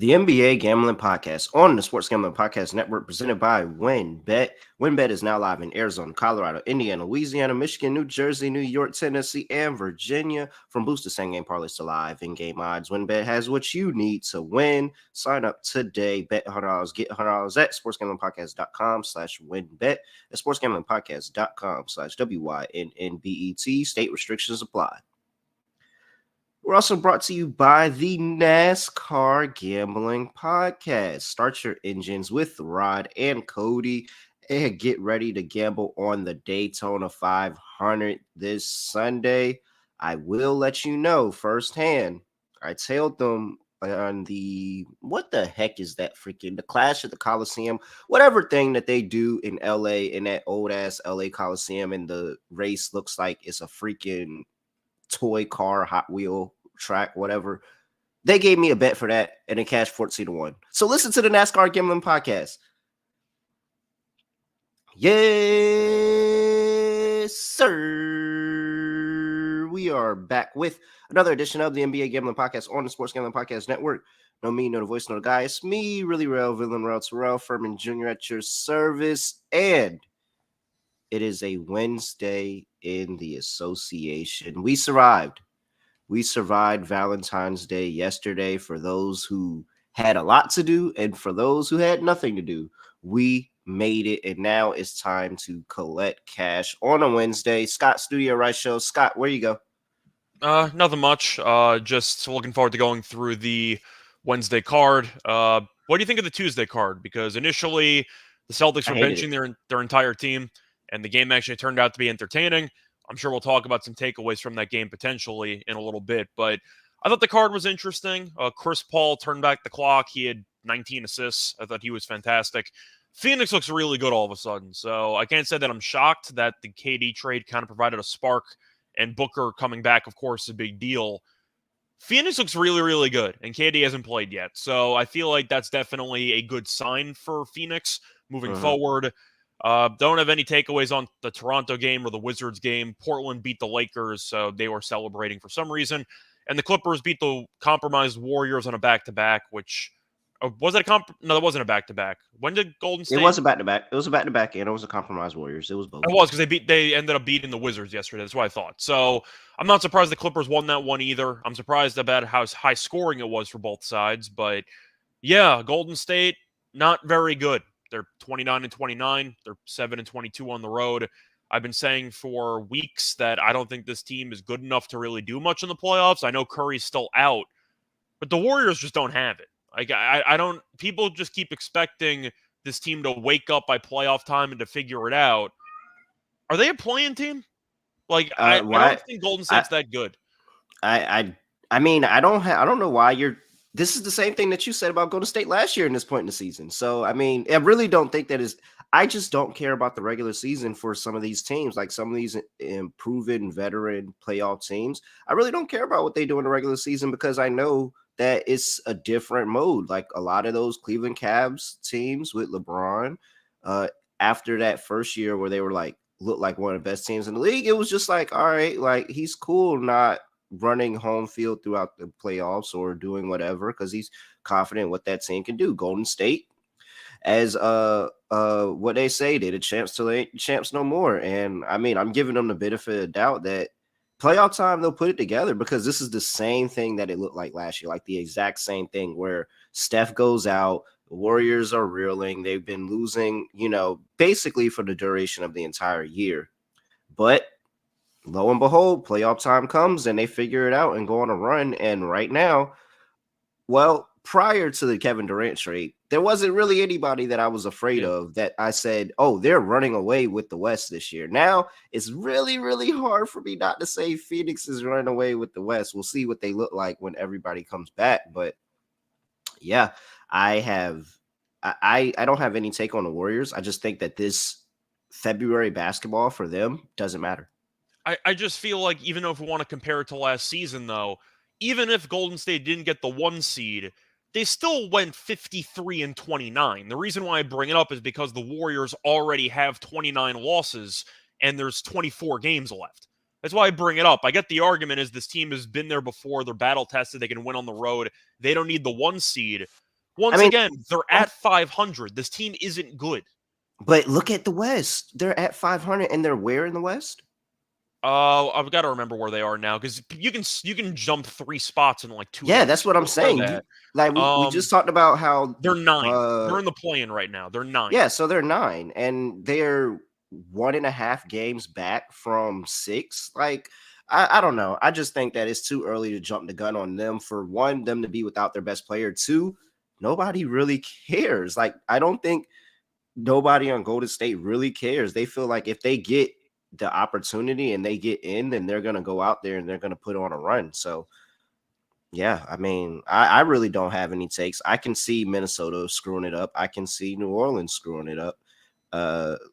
The NBA Gambling Podcast on the Sports Gambling Podcast Network, presented by WinBet. WinBet is now live in Arizona, Colorado, Indiana, Louisiana, Michigan, New Jersey, New York, Tennessee, and Virginia. From boosted same-game parlays to live in-game odds, WinBet has what you need to win. Sign up today. Bet $100, get $100 at sportsgamblingpodcast.com/WinBet. At sportsgamblingpodcast.com/WYNNBET. State restrictions apply. We're also brought to you by the NASCAR Gambling Podcast. Start your engines with Rod and Cody and get ready to gamble on the Daytona 500 this Sunday. I will let you know firsthand. I told them on what the heck is that freaking, the Clash at the Coliseum, whatever thing that they do in LA, in that old ass LA Coliseum, and the race looks like it's a freaking toy car, Hot Wheel track, whatever. They gave me a bet for that and it cashed 14-1. So listen to the NASCAR Gambling Podcast. Yes, sir. We are back with another edition of the NBA Gambling Podcast on the Sports Gambling Podcast Network. No me, no the voice, no the guy. It's me, really real, villain, real, Terrell, Furman Jr. at your service. And it is a Wednesday in the association. We survived. We survived Valentine's Day yesterday. For those who had a lot to do and for those who had nothing to do, we made it. And now it's time to collect cash on a Wednesday. Scott, Studio Right Show. Scott, where you go? Nothing much. Just looking forward to going through the Wednesday card. What do you think of the Tuesday card? Because initially the Celtics were benching their entire team, and the game actually turned out to be entertaining. I'm sure we'll talk about some takeaways from that game potentially in a little bit, but I thought the card was interesting. Chris Paul turned back the clock. He had 19 assists. I thought he was fantastic. Phoenix looks really good all of a sudden, so I can't say that I'm shocked that the KD trade kind of provided a spark, and Booker coming back, of course, is a big deal. Phoenix looks really, really good, and KD hasn't played yet, so I feel like that's definitely a good sign for Phoenix moving forward. Don't have any takeaways on the Toronto game or the Wizards game. Portland beat the Lakers, so they were celebrating for some reason. And the Clippers beat the compromised Warriors on a back-to-back, which... was it a No, that wasn't a back-to-back. When did Golden State... It was a back-to-back. It was a back-to-back, and it was a compromised Warriors. It was both. It was, because they ended up beating the Wizards yesterday. That's what I thought. So I'm not surprised the Clippers won that one either. I'm surprised about how high scoring it was for both sides. But, yeah, Golden State, not very good. They're 29-29. They're 7-22 on the road. I've been saying for weeks that I don't think this team is good enough to really do much in the playoffs. I know Curry's still out, but the Warriors just don't have it. Like I don't. People just keep expecting this team to wake up by playoff time and to figure it out. Are they a play-in team? Like I don't think Golden State's that good. I mean, I don't know why you're. This is the same thing that you said about Golden State last year in this point in the season. So, I mean, I really don't think that is. I just don't care about the regular season for some of these teams, like some of these proven veteran playoff teams. I really don't care about what they do in the regular season because I know that it's a different mode. Like a lot of those Cleveland Cavs teams with LeBron, after that first year where they were like, looked like one of the best teams in the league, it was just like, all right, like he's cool not running home field throughout the playoffs or doing whatever because he's confident what that team can do. Golden State, as what they say, they're the champs till they ain't champs no more. And I mean, I'm giving them the benefit of the doubt that playoff time they'll put it together because this is the same thing that it looked like last year, like the exact same thing where Steph goes out, the Warriors are reeling, they've been losing, basically for the duration of the entire year. But lo and behold, playoff time comes and they figure it out and go on a run. And right now, well, prior to the Kevin Durant trade, there wasn't really anybody that I was afraid of that I said, oh, they're running away with the West this year. Now it's really, really hard for me not to say Phoenix is running away with the West. We'll see what they look like when everybody comes back. But yeah, I don't have any take on the Warriors. I just think that this February basketball for them doesn't matter. I just feel like even if we want to compare it to last season, though, even if Golden State didn't get the 1 seed, they still went 53-29. The reason why I bring it up is because the Warriors already have 29 losses and there's 24 games left. That's why I bring it up. I get the argument is this team has been there before. They're battle tested. They can win on the road. They don't need the 1 seed. I Once mean, again, they're at 500. This team isn't good. but look at the West. They're at 500 and they're where in the West? I've got to remember where they are now because you can jump 3 spots in like 2 Yeah, days. that's what I'm We'll know saying. that. We just talked about how They're 9. They're in the play-in right now. They're 9. yeah, so they're 9 and they're 1.5 games back from 6. Like I don't know. I just think that it's too early to jump the gun on them. For one, them to be without their best player. Two, nobody really cares. Like I don't think nobody on Golden State really cares. They feel like if they get the opportunity and they get in, then they're gonna go out there and they're gonna put on a run. So yeah, I mean, I really don't have any takes. I can see Minnesota screwing it up. I can see New Orleans screwing it up.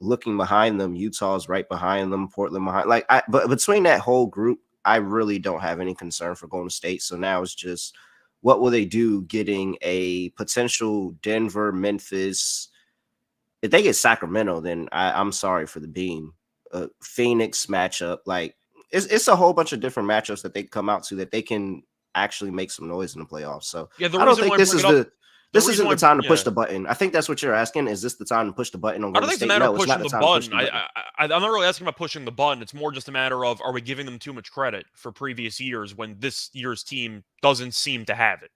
Looking behind them, Utah's right behind them, Portland behind. But between that whole group, I really don't have any concern for Golden State. So now it's just what will they do getting a potential Denver, Memphis? If they get Sacramento, then I'm sorry for the beam. Phoenix matchup, like it's a whole bunch of different matchups that they come out to that they can actually make some noise in the playoffs. So Yeah, the I don't reason think why I bring it up, this isn't the time to push yeah. the button. I think that's what you're asking. Is this the time to push the button on I don't Golden think it's a State? matter of No, it's not pushing the the time to push button. the button. I'm not really asking about pushing the button. It's more just a matter of, are we giving them too much credit for previous years when this year's team doesn't seem to have it?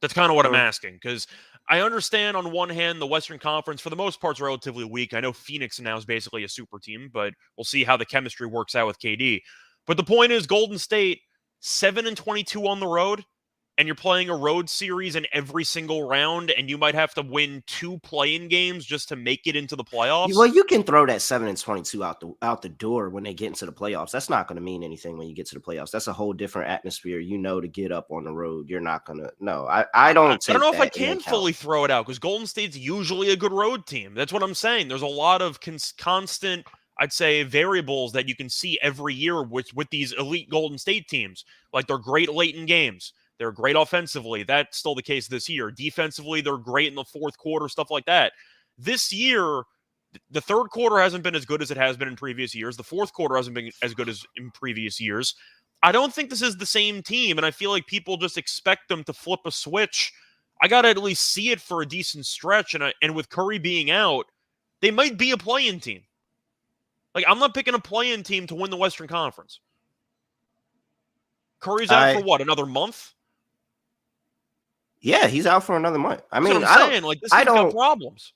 That's kind of what I'm asking, because I understand on one hand the Western Conference for the most part is relatively weak. I know Phoenix now is basically a super team, but we'll see how the chemistry works out with KD. But the point is, Golden State 7-22 on the road, and you're playing a road series in every single round, and you might have to win 2 play-in games just to make it into the playoffs. Well, you can throw that 7-22 out the door when they get into the playoffs. That's not going to mean anything when you get to the playoffs. That's a whole different atmosphere. To get up on the road. You're not going to. No, I don't take I don't know if I that into can account. fully throw it out because Golden State's usually a good road team. That's what I'm saying. There's a lot of constant, I'd say, variables that you can see every year with these elite Golden State teams. Like they're great late in games. They're great offensively. That's still the case this year. Defensively, they're great in the fourth quarter, stuff like that. This year, the third quarter hasn't been as good as it has been in previous years. The fourth quarter hasn't been as good as in previous years. I don't think this is the same team, and I feel like people just expect them to flip a switch. I got to at least see it for a decent stretch, and with Curry being out, they might be a play-in team. Like, I'm not picking a play-in team to win the Western Conference. Curry's out for what, another month? Yeah, he's out for another month. I mean, That's what I'm saying. Like, this team's got problems.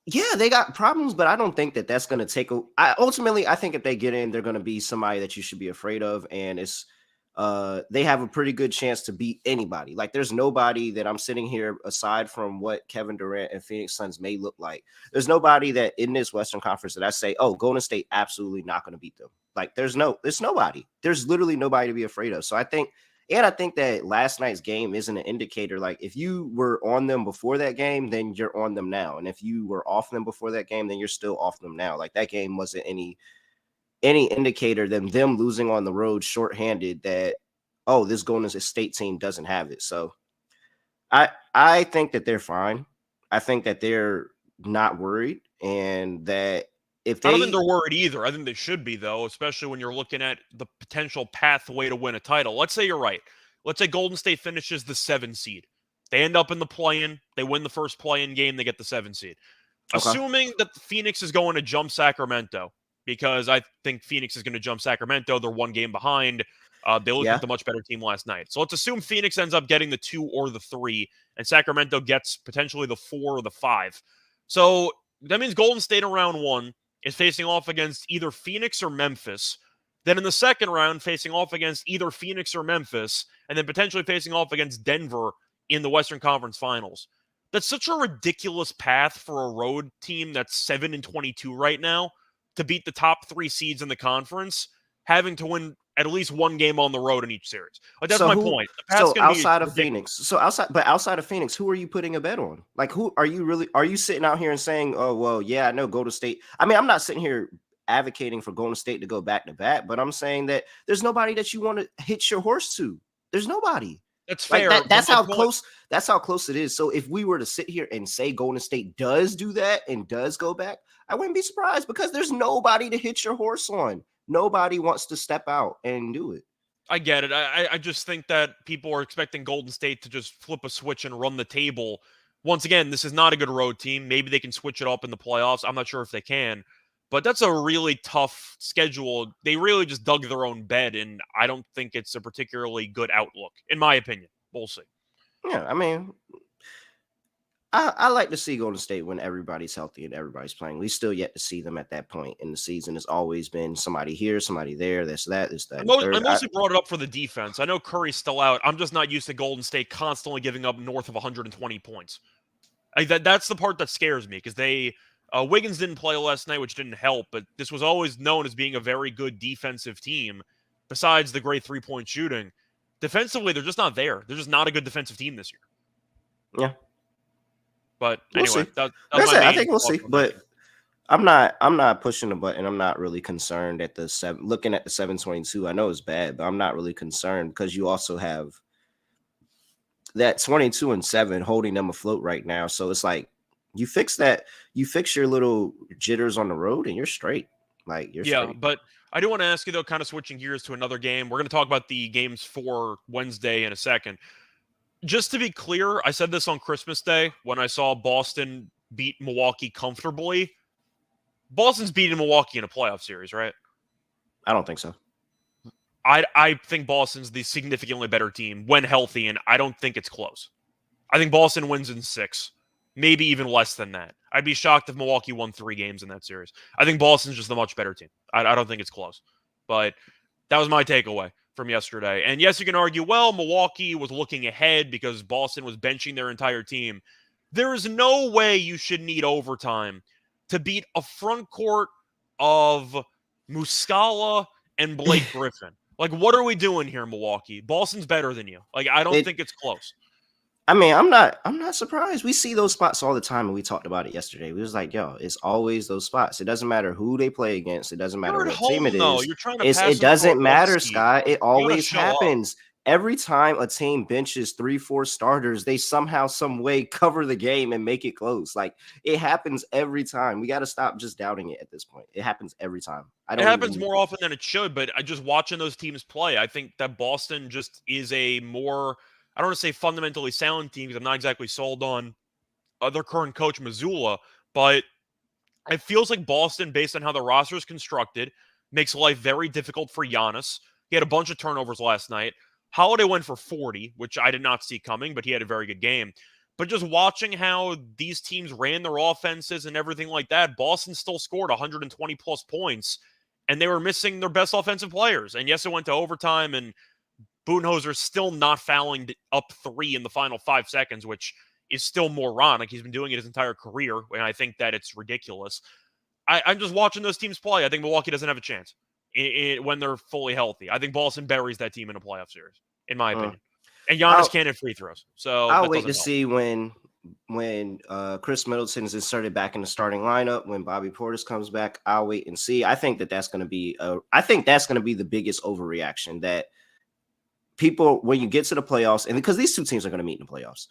Yeah, they got problems, but I don't think that that's going to take ultimately, I think if they get in, they're going to be somebody that you should be afraid of. And they have a pretty good chance to beat anybody. Like there's nobody that I'm sitting here aside from what Kevin Durant and Phoenix Suns may look like. There's nobody that in this Western Conference that I say, oh, Golden State absolutely not going to beat them. Like there's nobody. There's literally nobody to be afraid of. So I think that last night's game isn't an indicator. Like if you were on them before that game, then you're on them now. And if you were off them before that game, then you're still off them now. Like that game wasn't any indicator than them losing on the road shorthanded that, oh, this Golden State team doesn't have it. So I think that they're fine. I think that they're not worried, and that if they, I don't think they're worried either. I think they should be, though, especially when you're looking at the potential pathway to win a title. Let's say you're right. Let's say Golden State finishes the 7 seed. They end up in the play-in. They win the first play-in game. They get the 7 seed. Okay. Assuming that Phoenix is going to jump Sacramento, because I think Phoenix is going to jump Sacramento. They're 1 game behind. They looked like the much better team last night. So let's assume Phoenix ends up getting the 2 or the 3, and Sacramento gets potentially the 4 or the 5. So that means Golden State in round 1 is facing off against either Phoenix or Memphis. Then in the second round, facing off against either Phoenix or Memphis, and then potentially facing off against Denver in the Western Conference Finals. That's such a ridiculous path for a road team that's 7-22 right now to beat the top 3 seeds in the conference, having to win at least 1 game on the road in each series. Like that's my point. So outside of Phoenix, outside of Phoenix, who are you putting a bet on? Like who are you sitting out here and saying, oh well, yeah, I know Golden State. I mean, I'm not sitting here advocating for Golden State to go back to back, but I'm saying that there's nobody that you want to hitch your horse to. There's nobody. That's fair. Like that's how close. That's how close it is. So if we were to sit here and say Golden State does do that and does go back, I wouldn't be surprised because there's nobody to hitch your horse on. Nobody wants to step out and do it. I get it. I just think that people are expecting Golden State to just flip a switch and run the table. Once again, this is not a good road team. Maybe they can switch it up in the playoffs. I'm not sure if they can, but that's a really tough schedule. They really just dug their own bed, and I don't think it's a particularly good outlook, in my opinion. We'll see. Yeah, I mean, I like to see Golden State when everybody's healthy and everybody's playing. We still yet to see them at that point in the season. It's always been somebody here, somebody there, this, that, and the I third. mostly brought it up for the defense. I know Curry's still out. I'm just not used to Golden State constantly giving up north of 120 points. That's the part that scares me because Wiggins didn't play last night, which didn't help. But this was always known as being a very good defensive team. Besides the great 3-point shooting, defensively they're just not there. They're just not a good defensive team this year. Yeah, but we'll anyway, see. that's I think we'll see. But I'm not pushing the button. I'm not really concerned at the seven. Looking at the 722, I know it's bad, but I'm not really concerned because you also have that 22-7 holding them afloat right now. So it's like you fix that, you fix your little jitters on the road, and you're straight. Like you're straight. But I do want to ask you though, kind of switching gears to another game. We're going to talk about the games for Wednesday in a second. Just to be clear, I said this on Christmas Day when I saw Boston beat Milwaukee comfortably. Boston's beating Milwaukee in a playoff series, right? I don't think so. I think Boston's the significantly better team when healthy, and I don't think it's close. I think Boston wins in 6, maybe even less than that. I'd be shocked if Milwaukee won 3 games in that series. I think Boston's just the much better team. I don't think it's close. But that was my takeaway from yesterday. And yes, you can argue, well, Milwaukee was looking ahead because Boston was benching their entire team. There is no way you should need overtime to beat a front court of Muscala and Blake Griffin. Like, what are we doing here, Milwaukee? Boston's better than you. Like, I don't think it's close. I mean, I'm not surprised. We see those spots all the time, and we talked about it yesterday. We was like, yo, it's always those spots. It doesn't matter who they play against. It doesn't matter what team it is. You're trying to it doesn't matter, Scott. It always happens. Every time a team benches 3-4 starters, they somehow, some way cover the game and make it close. Like it happens every time. We got to stop just doubting it at this point. It happens every time. It happens more often than it should, but I just watching those teams play, I think that Boston just is a more, I don't want to say fundamentally sound team because I'm not exactly sold on their current coach, Mazzulla, but it feels like Boston, based on how the roster is constructed, makes life very difficult for Giannis. He had a bunch of turnovers last night. Holiday went for 40, which I did not see coming, but he had a very good game. But just watching how these teams ran their offenses and everything like that, Boston still scored 120-plus points, and they were missing their best offensive players. And yes, it went to overtime, and Budenholzer's still not fouling up 3 in the final 5 seconds, which is still moronic. He's been doing it his entire career, and I think that it's ridiculous. I'm just watching those teams play. I think Milwaukee doesn't have a chance when they're fully healthy. I think Boston buries that team in a playoff series, in my opinion. And Giannis can't hit free throws. So I'll wait to see when Chris Middleton is inserted back in the starting lineup, when Bobby Portis comes back. I'll wait and see. I think that's going to be the biggest overreaction that people, when you get to the playoffs, and because these two teams are going to meet in the playoffs.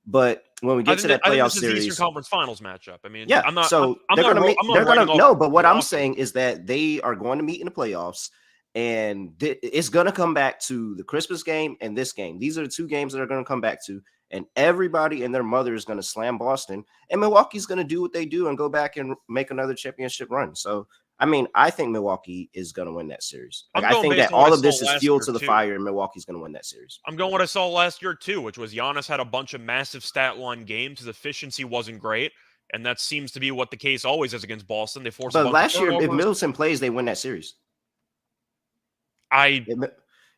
But when we get to that playoff series, the Eastern Conference Finals matchup. I mean, yeah. I'm going to no, but what I'm saying is that they are going to meet in the playoffs, and it's going to come back to the Christmas game and this game. These are the 2 games that are going to come back to, and everybody and their mother is going to slam Boston, and Milwaukee's going to do what they do and go back and make another championship run. So, I mean, I think Milwaukee is going to win that series. Like, I think that all of this is fuel to the fire, and Milwaukee's going to win that series. I'm going what I saw last year, too, which was Giannis had a bunch of massive stat line games. His efficiency wasn't great, and that seems to be what the case always is against Boston. They force. But last year, if Middleton plays, they win that series. If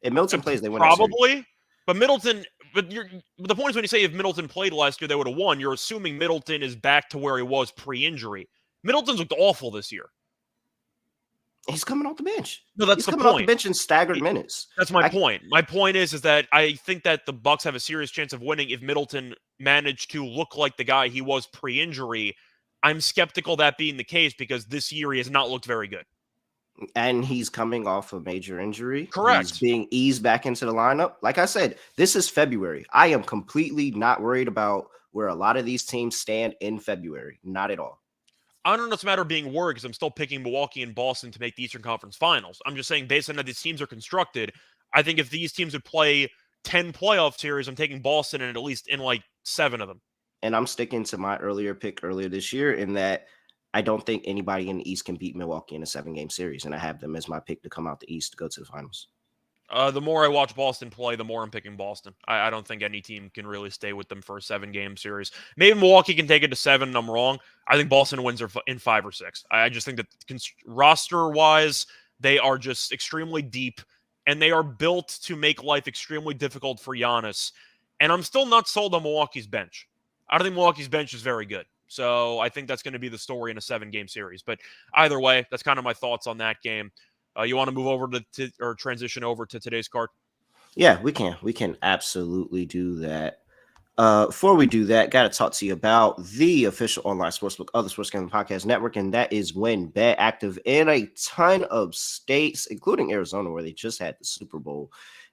Middleton plays, they win probably. That series. But Middleton. But the point is, when you say if Middleton played last year, they would have won. You're assuming Middleton is back to where he was pre-injury. Middleton's looked awful this year. He's coming off the bench. No, that's the point. He's coming off the bench in staggered minutes. That's my point. My point is that I think that the Bucks have a serious chance of winning if Middleton managed to look like the guy he was pre-injury. I'm skeptical that being the case because this year he has not looked very good. And he's coming off a major injury. Correct. He's being eased back into the lineup. Like I said, this is February. I am completely not worried about where a lot of these teams stand in February. Not at all. I don't know if it's a matter of being worried because I'm still picking Milwaukee and Boston to make the Eastern Conference Finals. I'm just saying, based on how these teams are constructed, I think if these teams would play 10 playoff series, I'm taking Boston and at least in like 7 of them. And I'm sticking to my earlier pick earlier this year in that I don't think anybody in the East can beat Milwaukee in a 7-game series, and I have them as my pick to come out the East to go to the finals. The more I watch Boston play, the more I'm picking Boston. I don't think any team can really stay with them for a 7-game series. Maybe Milwaukee can take it to 7, and I'm wrong. I think Boston wins in 5 or 6. I just think that roster-wise, they are just extremely deep, and they are built to make life extremely difficult for Giannis. And I'm still not sold on Milwaukee's bench. I don't think Milwaukee's bench is very good. So I think that's going to be the story in a 7-game series. But either way, that's kind of my thoughts on that game. You want to move over to or transition over to today's card? Yeah, we can. We can absolutely do that. Before we do that, got to talk to you about the official online sportsbook of the Sports Gambling Podcast Network, and that is WynnBET, active in a ton of states, including Arizona, where they just had the Super Bowl.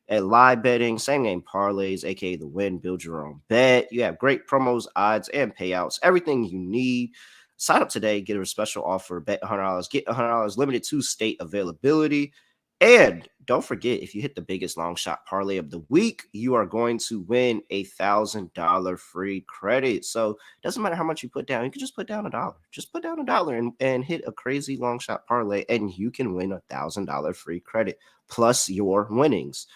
At live betting, same game parlays, aka the Win, build your own bet. You have great promos, odds, and payouts, everything you need. Sign up today, get a special offer, bet $100, get $100, limited to state availability. And don't forget, if you hit the biggest long shot parlay of the week, you are going to win $1,000 free credit. So it doesn't matter how much you put down. You can just put down $1. Just put down $1 and hit a crazy long shot parlay, and you can win $1,000 free credit plus your winnings.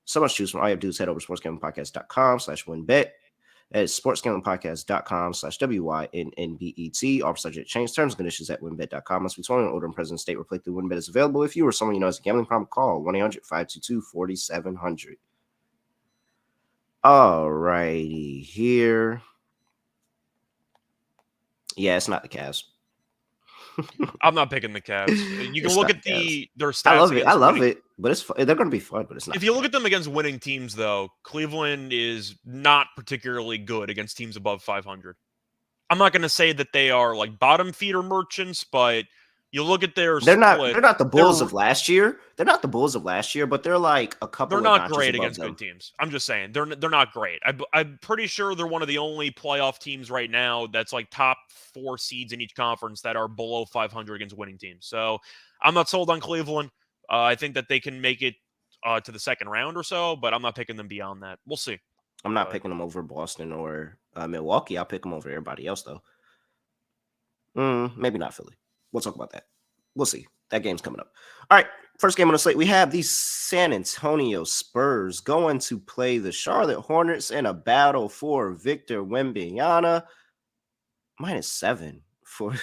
So much to choose from. All you have to do is head over to sportsgamblingpodcast.com/winbet. It's sportsgamblingpodcast.com/WYNNBET. Offer subject change. Terms and conditions at winbet.com. Must be 21 older and present state where play through WynnBET is available. If you or someone you know has a gambling problem, call 1-800-522-4700. All righty here. Yeah, it's not the Cavs. I'm not picking the Cavs. You can look at their stats. I love it. I love it, but they're going to be fun. But it's not. If you look at them against winning teams, though, Cleveland is not particularly good against teams above 500. I'm not going to say that they are like bottom feeder merchants, but you look at their They're split, not the Bulls of last year. They're not the Bulls of last year, but they're like a couple. They're of not great against them. good teams. I'm just saying they're not great. I'm pretty sure they're one of the only playoff teams right now that's like top 4 seeds in each conference that are below 500 against winning teams. So I'm not sold on Cleveland. I think that they can make it to the second round or so, but I'm not picking them beyond that. We'll see. I'm not picking them over Boston or Milwaukee. I'll pick them over everybody else, though. Maybe not Philly. We'll talk about that. We'll see. That game's coming up. All right. First game on the slate, we have the San Antonio Spurs going to play the Charlotte Hornets in a battle for Victor Wembanyama. -7 for.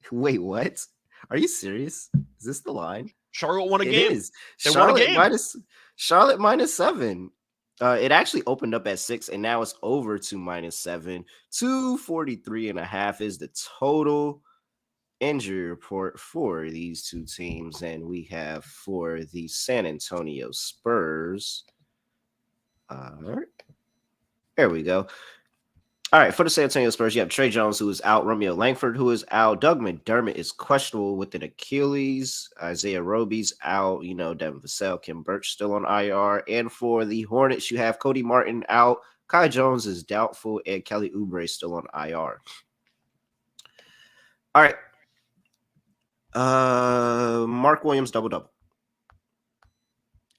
Wait, what? Are you serious? Is this the line? Charlotte won a game. It is. Charlotte -7. It actually opened up at 6, and now it's over to -7. 243.5 is the total. Injury report for these two teams, and we have for the San Antonio Spurs. There we go. All right, for the San Antonio Spurs, you have Trey Jones, who is out, Romeo Langford, who is out, Doug McDermott is questionable with an Achilles, Isaiah Roby's out, Devin Vassell, Kim Birch still on IR, and for the Hornets, you have Cody Martin out, Kai Jones is doubtful, and Kelly Oubre still on IR. All right. Mark Williams double-double.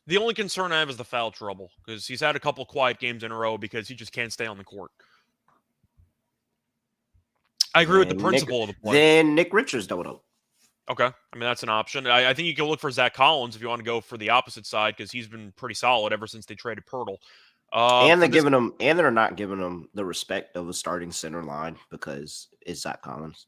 The only concern I have is the foul trouble, because he's had a couple quiet games in a row because he just can't stay on the court. I agree with the principle of the play. Then Nick Richards double-double. Okay. I mean, that's an option. I think you can look for Zach Collins if you want to go for the opposite side, because he's been pretty solid ever since they traded Pirtle. And they're not giving him the respect of a starting center line because it's Zach Collins.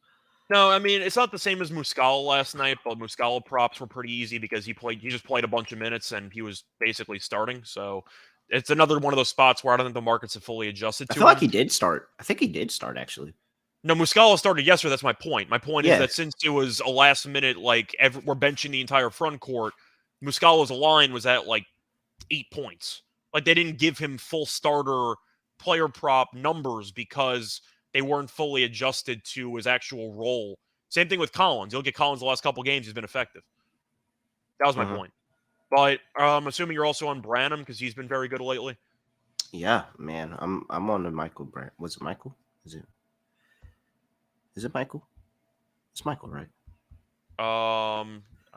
No, I mean, it's not the same as Muscala last night, but Muscala props were pretty easy because he just played a bunch of minutes and he was basically starting. So it's another one of those spots where I don't think the markets have fully adjusted to I feel like he did start. I think he did start, actually. No, Muscala started yesterday. That's my point. My point is that since it was a last minute, like we're benching the entire front court, Muscala's line was at like 8 points. Like they didn't give him full starter player prop numbers because they weren't fully adjusted to his actual role. Same thing with Collins. You'll get Collins the last couple games. He's been effective. That was my point. But I'm assuming you're also on Branham because he's been very good lately. Yeah, man. I'm on the Michael Branham. Was it Michael? Is it Michael? It's Michael, right?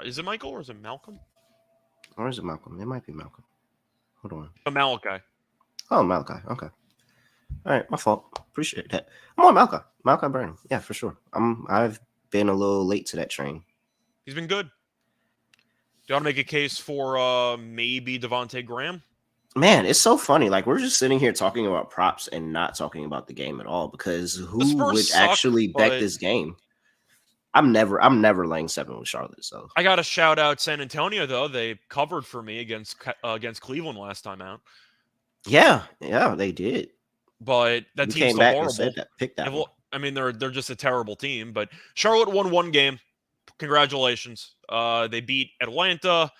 Is it Michael or is it Malcolm? Or is it Malcolm? It might be Malcolm. Hold on. Malachi. Oh, Malachi. Okay. All right, my fault. Appreciate that. I'm on Malachi. Malachi Burnham. Yeah, for sure. I've been a little late to that train. He's been good. Do you want to make a case for maybe Devontae Graham? Man, it's so funny. Like we're just sitting here talking about props and not talking about the game at all because The who Spurs would suck, actually bet but this game? I'm never laying 7 with Charlotte. So I got to shout out San Antonio though. They covered for me against Cleveland last time out. yeah, they did. But that You team's came still back and horrible. said that. Pick that one. I mean, they're just a terrible team. But Charlotte won one game. Congratulations. They beat Atlanta.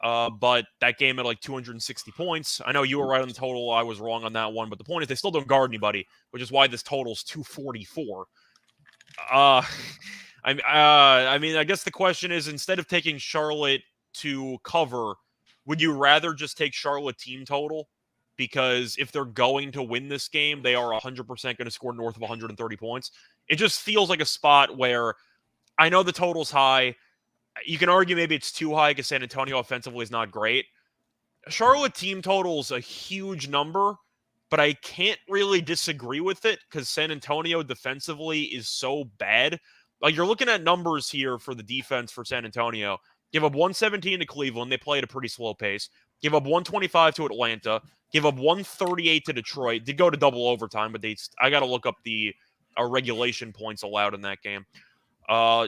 But that game had like 260 points. I know you were right on the total. I was wrong on that one. But the point is, they still don't guard anybody, which is why this total's 244. I mean, I guess the question is, instead of taking Charlotte to cover, would you rather just take Charlotte team total? Because if they're going to win this game, they are 100% going to score north of 130 points. It just feels like a spot where I know the total's high. You can argue maybe it's too high because San Antonio offensively is not great. Charlotte team total is a huge number, but I can't really disagree with it because San Antonio defensively is so bad. Like you're looking at numbers here for the defense for San Antonio. Give up 117 to Cleveland. They play at a pretty slow pace. Give up 125 to Atlanta. Give up 138 to Detroit. Did go to double overtime, but I got to look up the regulation points allowed in that game.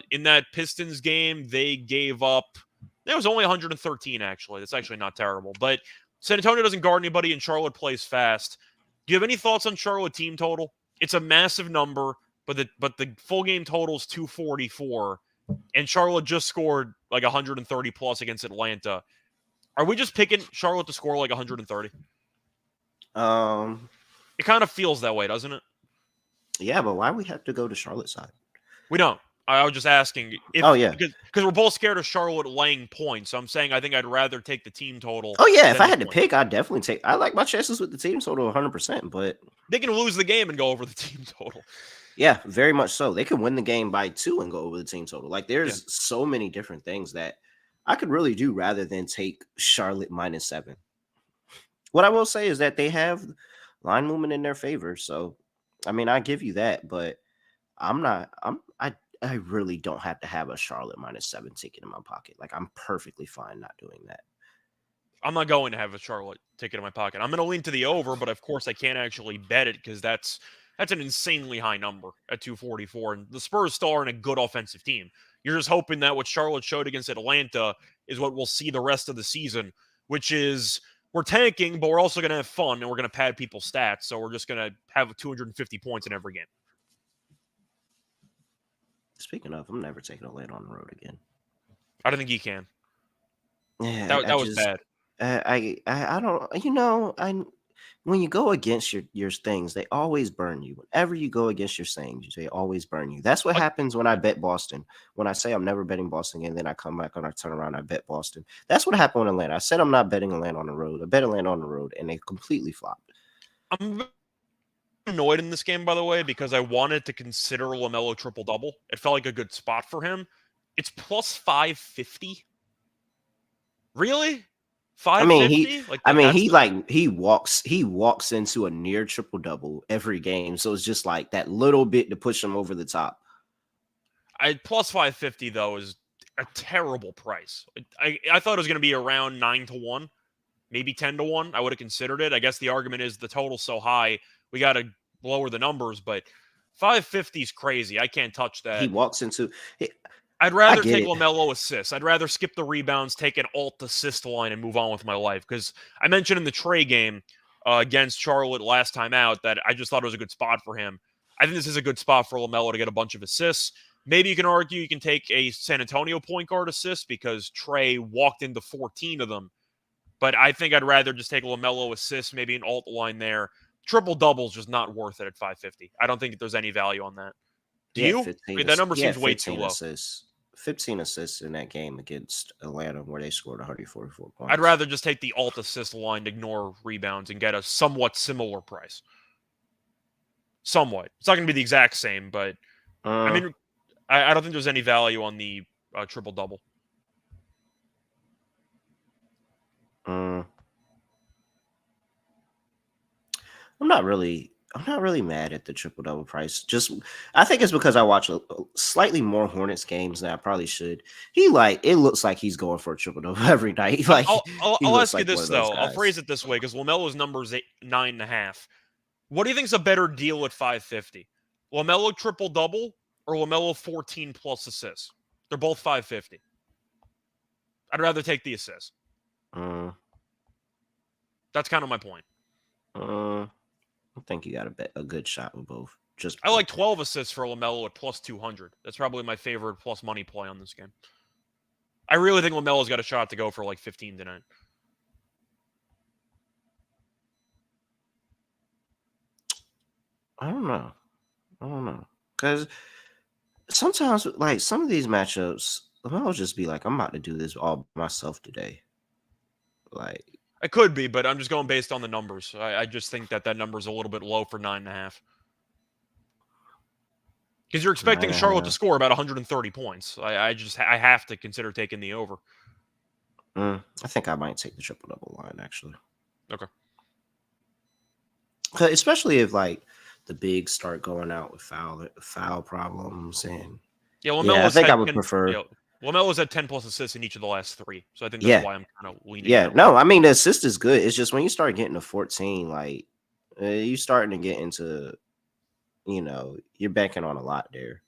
In that Pistons game, they gave up. It was only 113, actually. That's actually not terrible. But San Antonio doesn't guard anybody, and Charlotte plays fast. Do you have any thoughts on Charlotte team total? It's a massive number, but the full game total is 244, and Charlotte just scored like 130 plus against Atlanta. Are we just picking Charlotte to score like 130? It kind of feels that way, doesn't it? Yeah, but why we have to go to Charlotte side? We don't. I was just asking if because we're both scared of Charlotte laying points. So I'm saying I think I'd rather take the team total. Oh yeah, if I had to pick, I'd definitely take. I like my chances with the team total 100%, but they can lose the game and go over the team total. Yeah, very much so. They could win the game by 2 and go over the team total. Like there's so many different things that I could really do rather than take Charlotte -7. What I will say is that they have line movement in their favor. So, I mean, I give you that, but I really don't have to have a Charlotte -7 ticket in my pocket. Like I'm perfectly fine not doing that. I'm not going to have a Charlotte ticket in my pocket. I'm going to lean to the over, but of course I can't actually bet it because that's an insanely high number at 244. And the Spurs still aren't a good offensive team. You're just hoping that what Charlotte showed against Atlanta is what we'll see the rest of the season, which is we're tanking, but we're also going to have fun and we're going to pad people's stats. So we're just going to have 250 points in every game. Speaking of, I'm never taking Atlanta on the road again. I don't think he can. Yeah, that was bad. I don't. You know, when you go against your things, they always burn you. Whenever you go against your sayings, they always burn you. That's what happens when I bet Boston. When I say I'm never betting Boston, and then I come back and I turn around, I bet Boston. That's what happened with Atlanta. I said I'm not betting Atlanta on the road. I bet Atlanta on the road, and they completely flopped. I'm annoyed in this game, by the way, because I wanted to consider LaMelo triple-double. It felt like a good spot for him. It's plus 550. Really? 550? He walks into a near triple-double every game. So it's just like that little bit to push him over the top. Plus 550, though, is a terrible price. I thought it was going to be around 9-1, maybe 10-1. I would have considered it. I guess the argument is the total's so high, we got to lower the numbers, but 550 is crazy. I can't touch that. He walks into I'd rather take LaMelo assists. I'd rather skip the rebounds, take an alt assist line, and move on with my life. Because I mentioned in the Trey game against Charlotte last time out that I just thought it was a good spot for him. I think this is a good spot for LaMelo to get a bunch of assists. Maybe you can argue you can take a San Antonio point guard assist because Trey walked into 14 of them. But I think I'd rather just take LaMelo assist, maybe an alt line there. Triple-double is just not worth it at 550. I don't think there's any value on that. Do you? That number seems way too low. 15 assists in that game against Atlanta where they scored 144 points. I'd rather just take the alt assist line, ignore rebounds, and get a somewhat similar price. Somewhat. It's not going to be the exact same, but I mean, I don't think there's any value on the triple-double. I'm not really. I'm not really mad at the triple double price. Just, I think it's because I watch a slightly more Hornets games than I probably should. It looks like he's going for a triple double every night. I'll, Like I'll, I'll he I'll looks ask you like one this, of those though. I'll guys. phrase it this way because LaMelo's number's 9.5. What do you think's a better deal at 550? LaMelo triple-double or LaMelo 14 plus assists? They're both 550. I'd rather take the assist. Uh, That's kind of my point. I think you got a good shot with both. Just I like 12 assists for LaMelo at plus 200. That's probably my favorite plus money play on this game. I really think LaMelo's got a shot to go for like 15 tonight. I don't know. Because sometimes, like some of these matchups, I'll just be like, I'm about to do this all by myself today. Like, It could be, but I'm just going based on the numbers. I just think that number's a little bit low for 9.5. Because you're expecting Charlotte to score about 130 points. I have to consider taking the over. I think I might take the triple double line actually. Okay. Especially if like the bigs start going out with foul problems and I think I would prefer. LaMelo's had 10 plus assists in each of the last 3, so I think that's why I'm kind of leaning. Yeah, no, I mean the assist is good. It's just when you start getting to 14, like you starting to get into, you're banking on a lot there.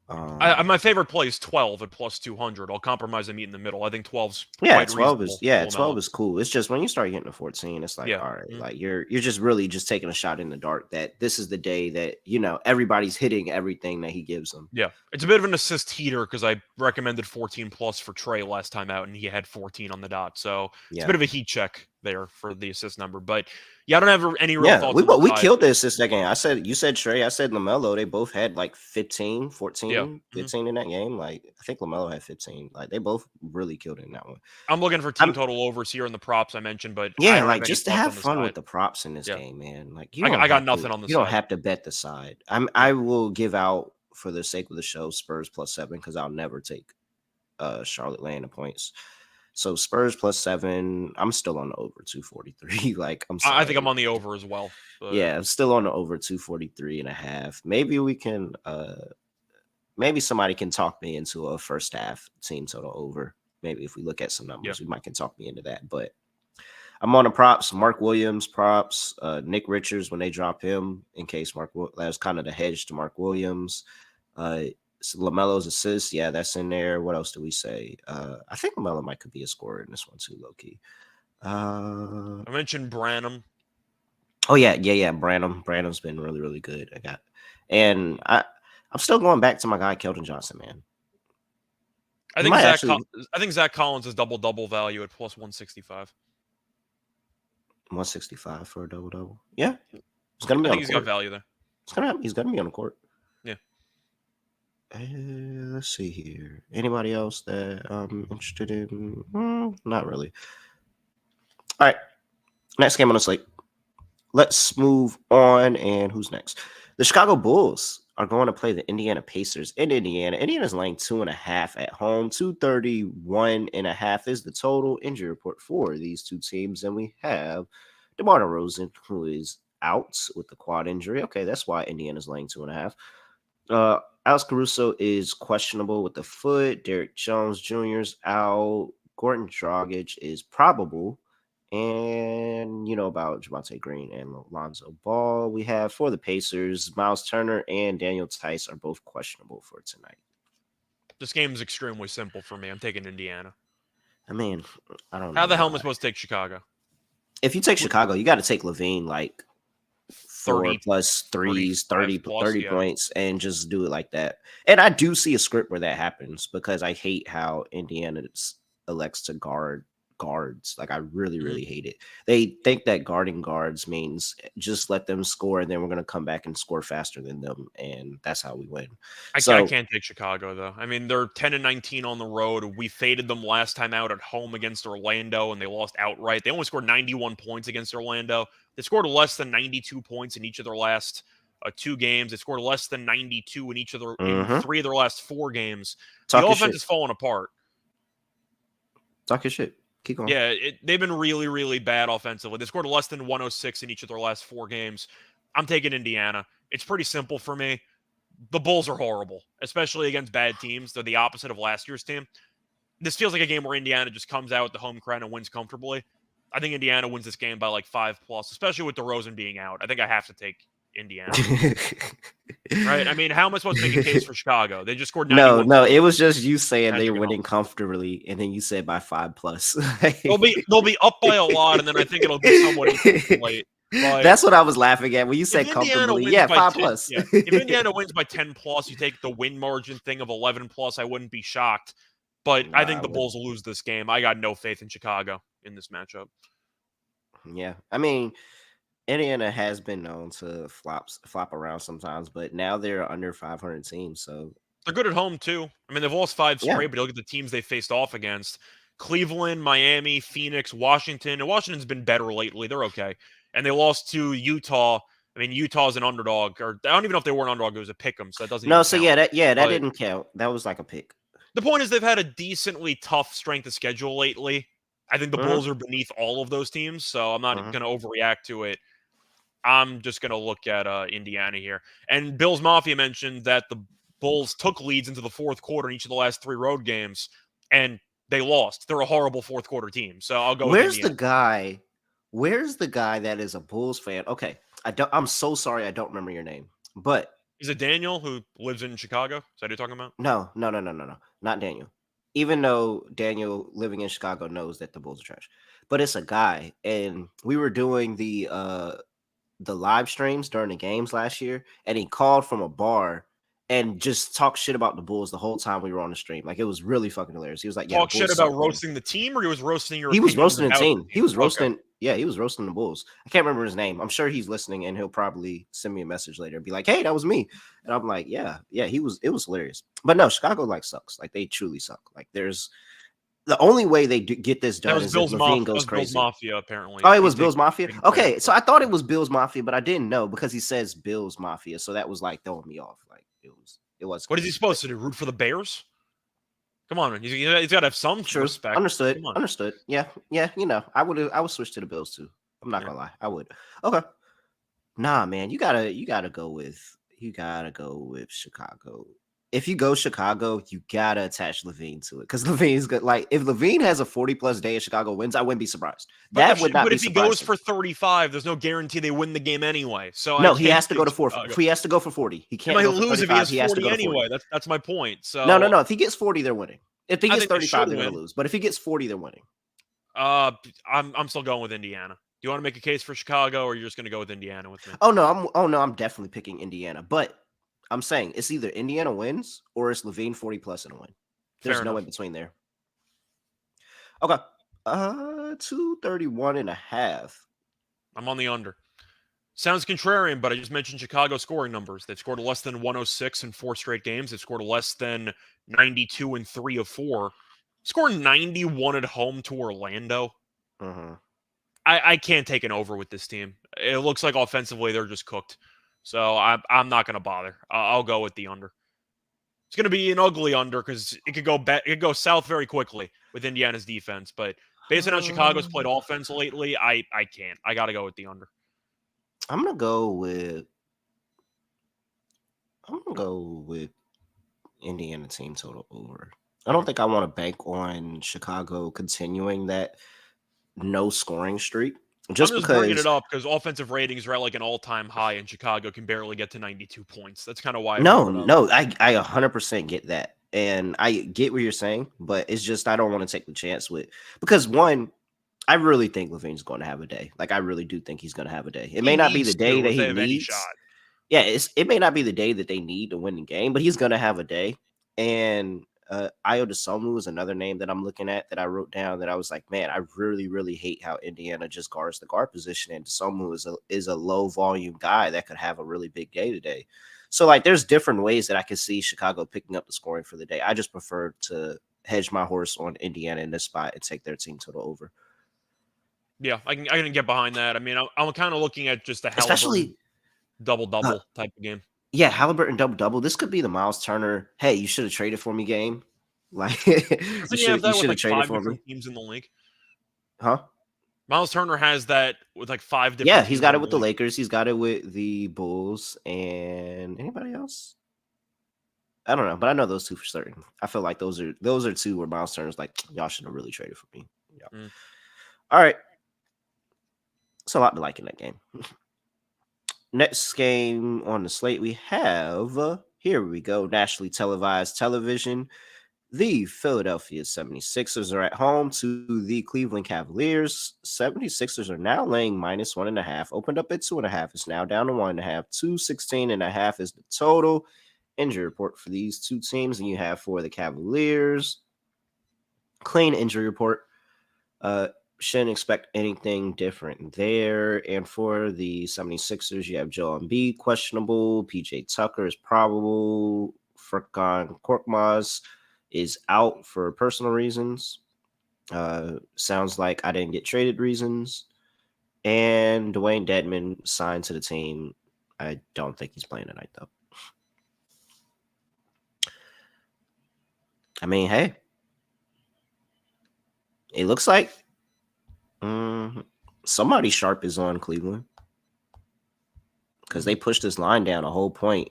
My favorite play is 12 at plus 200. I'll compromise and meet in the middle. I think 12's 12 is cool. It's just when you start getting to 14, it's like, all right, like you're just really just taking a shot in the dark that this is the day that everybody's hitting everything that he gives them. Yeah, it's a bit of an assist heater because I recommended 14 plus for Trey last time out, and he had 14 on the dot. So it's a bit of a heat check there for the assist number. But I don't have any real thoughts. We killed the assist that game. You said Trey, I said LaMelo. They both had like 15, 14, 15 in that game. Like I think LaMelo had 15. Like they both really killed in that one. I'm looking for team total overs here in the props I mentioned, but like just to have fun with the props in this game, man. Like I got nothing on the side. You don't have to bet the side. I will give out for the sake of the show Spurs +7 because I'll never take Charlotte laying the points. So Spurs +7. I'm still on the over 243. Like I'm sorry. I think I'm on the over as well. But... Yeah, I'm still on the over 243.5. Maybe we can maybe somebody can talk me into a first half team total over. Maybe if we look at some numbers, we might can talk me into that. But I'm on the props. Mark Williams props. Nick Richards when they drop him in case that was kind of the hedge to Mark Williams. So LaMelo's assist, that's in there. What else do we say? I think LaMelo could be a scorer in this one too, low key. I mentioned Branham. Oh yeah. Branham's been really, really good. I'm still going back to my guy Keldon Johnson, man. I think Zach Collins is double value at plus 165. 165 for a double. Yeah, it's gonna be. I think he's got value there. He's gonna be on the court. Yeah. Let's see here. Anybody else that I'm interested in? Not really. All right. Next game on the slate. Let's move on. And who's next? The Chicago Bulls are going to play the Indiana Pacers in Indiana. Indiana's laying 2.5 at home. 231.5 is the total injury report for these two teams. And we have DeMar DeRozan, who is out with the quad injury. Okay, that's why Indiana's laying 2.5. Alex Caruso is questionable with the foot. Derek Jones Jr. is out. Gordon Dragic is probable. And you know about Javonte Green and Lonzo Ball. We have for the Pacers, Miles Turner and Daniel Tice are both questionable for tonight. This game is extremely simple for me. I'm taking Indiana. I mean, I don't know. How the hell am I supposed to take Chicago? If you take Chicago, you got to take Levine like 4 plus threes, 30 points, and just do it like that. And I do see a script where that happens because I hate how Indiana elects to guard guards. Like I really hate it. They think that guarding guards means just let them score and then we're going to come back and score faster than them, and that's how we win. I can't take Chicago though. I mean, they're 10-19 on the road. We faded them last time out at home against Orlando and they lost outright. They only scored 91 points against Orlando. They scored less than 92 points in each of their last 2 games. They scored less than 92 in each of their in 3 of their last 4 games. The offense is falling apart. Talk your shit. Keep going. Yeah, they've been really, really bad offensively. They scored less than 106 in each of their last 4 games. I'm taking Indiana. It's pretty simple for me. The Bulls are horrible, especially against bad teams. They're the opposite of last year's team. This feels like a game where Indiana just comes out with the home crowd and wins comfortably. I think Indiana wins this game by like 5+, especially with DeRozan being out. I think I have to take Indiana. Right? I mean, how am I supposed to make a case for Chicago? They just scored No, 91 no, points it was just you saying they Magic were at home. winning comfortably, and then you said by 5+. They'll be up by a lot, and then I think it'll be somewhat late. But That's what I was laughing at when you if said Indiana comfortably. wins Yeah, by 10, 5+. yeah, if Indiana wins by 10+, you take the win margin thing of 11+, I wouldn't be shocked. But I think the Bulls will lose this game. I got no faith in Chicago in this matchup. Yeah, I mean, Indiana has been known to flop around sometimes, but now they're under 500 teams. So They're good at home too. I mean, they've lost 5 yeah, straight, but you look at the teams they faced off against: Cleveland, Miami, Phoenix, Washington. And Washington's been better lately. They're okay. And they lost to Utah. I mean, Utah's an underdog, or I don't even know if they were an underdog. It was a pick 'em, so that doesn't no, even so count. that But didn't count. That was like a pick. the point is, they've had a decently tough strength of schedule lately. I think the Bulls are beneath all of those teams, so I'm not going to overreact to it. I'm just going to look at Indiana here. And Bills Mafia mentioned that the Bulls took leads into the fourth quarter in each of the last 3 road games, and they lost. They're a horrible fourth quarter team, so I'll go with Indiana. Where's the guy that is a Bulls fan? Okay, I'm so sorry, I don't remember your name, but Is it Daniel who lives in Chicago? Is that who you're talking about? no, not Daniel. Even though Daniel living in Chicago knows that the Bulls are trash, but it's a guy, and we were doing the live streams during the games last year, and he called from a bar and just talked shit about the Bulls the whole time we were on the stream. Like, it was really fucking hilarious. He was like, "Yeah, Talk the Bulls shit about suck, man." roasting the team, or he was roasting your He was opinions roasting the about team. He was Okay. roasting. Yeah, he was roasting the Bulls. I can't remember his name. I'm sure he's listening, and he'll probably send me a message later and be like, "Hey, that was me." And I'm like, "Yeah, yeah." It was hilarious. But no, Chicago like sucks. Like, they truly suck. Like, there's the only way they get this That done was is if Levine goes Bill's crazy. Mafia, apparently. Oh, it was He's Bills Mafia. taking Okay, credit so for I thought it was Bills Mafia, but I didn't know because he says Bills Mafia, so that was like throwing me off. Like, it was. What is he supposed to do? Root for the Bears? Come on, man. He's got to have some True. respect. Understood. Come on. Understood. Yeah. Yeah. You know, I would switch to the Bills too. I'm not gonna lie. I would. Okay. Nah, man. You gotta go with Chicago. If you go Chicago, you gotta attach Levine to it because Levine's good. Like, if Levine has a 40+ day and Chicago wins, I wouldn't be surprised. That would not But be if he goes surprising. for 35, there's no guarantee they win the game anyway. So No, I he can't has to go to 4. Chicago. If he has to go for 40, he He can't might go for lose if he 35. has He has to 40 go to 40. anyway. That's my point. So No. If he gets 40, they're winning. If he I gets think they 35, they're should gonna win. lose. But if he gets 40, they're winning. I'm still going with Indiana. Do you want to make a case for Chicago, or you're just going to go with Indiana with me? Oh no, I'm definitely picking Indiana. But I'm saying it's either Indiana wins or it's Levine 40+ in a win. There's Fair no enough. in between there. Okay. 231.5. I'm on the under. Sounds contrarian, but I just mentioned Chicago scoring numbers. They've scored less than 106 in 4 straight games. They've scored less than 92 in 3 of 4. Scored 91 at home to Orlando. Mm-hmm. I can't take an over with this team. It looks like offensively they're just cooked. So I'm not going to bother. I'll go with the under. It's going to be an ugly under because it could go south very quickly with Indiana's defense. But based on how Chicago's played offense lately, I can't. I got to go with the under. I'm gonna go with Indiana team total over. I don't think I want to bank on Chicago continuing that no scoring streak. Just I'm bringing it because up because offensive ratings are at like an all-time high, and Chicago can barely get to 92 points. That's kind of why. I 100% get that, and I get what you're saying, but it's just I don't want to take the chance with because one, I really think Levine's going to have a day. Like, I really do think he's going to have a day. It may not be the day that he needs. Yeah, it may not be the day that they need to win the game, but he's going to have a day. And Ayo DeSomu is another name that I'm looking at that I wrote down that I was like, man, I really, really hate how Indiana just guards the guard position. And DeSomu is a low volume guy that could have a really big day today. So, like, there's different ways that I could see Chicago picking up the scoring for the day. I just prefer to hedge my horse on Indiana in this spot and take their team total over. Yeah, I can get behind that. I mean, I'm kind of looking at just a Especially double-double type of game. Yeah, Halliburton double-double. This could be the Miles Turner, hey, you should have traded for me game. Like, you should have traded for me. Teams in the league. Huh? Miles Turner has that with like 5 Yeah, different he's teams got in it the with the league. Lakers. He's got it with the Bulls and anybody else. I don't know, but I know those two for certain. I feel like those are two where Miles Turner's like, y'all should have really traded for me. Yeah. Mm. All right. It's a lot to like in that game. Next game on the slate, we have here we go, nationally televised television. The Philadelphia 76ers are at home to the Cleveland Cavaliers. 76ers are now laying -1.5. Opened up at 2.5. It's now down to 1.5. 216.5 is the total. Injury report for these two teams. And you have for the Cavaliers, clean injury report. Uh, shouldn't expect anything different there. And for the 76ers, you have Joel Embiid questionable. PJ Tucker is probable. Furkan Korkmaz is out for personal reasons. Sounds like I didn't get traded reasons. And Dwayne Dedman signed to the team. I don't think he's playing tonight, though. I mean, hey, it looks like somebody sharp is on Cleveland because they pushed this line down a whole point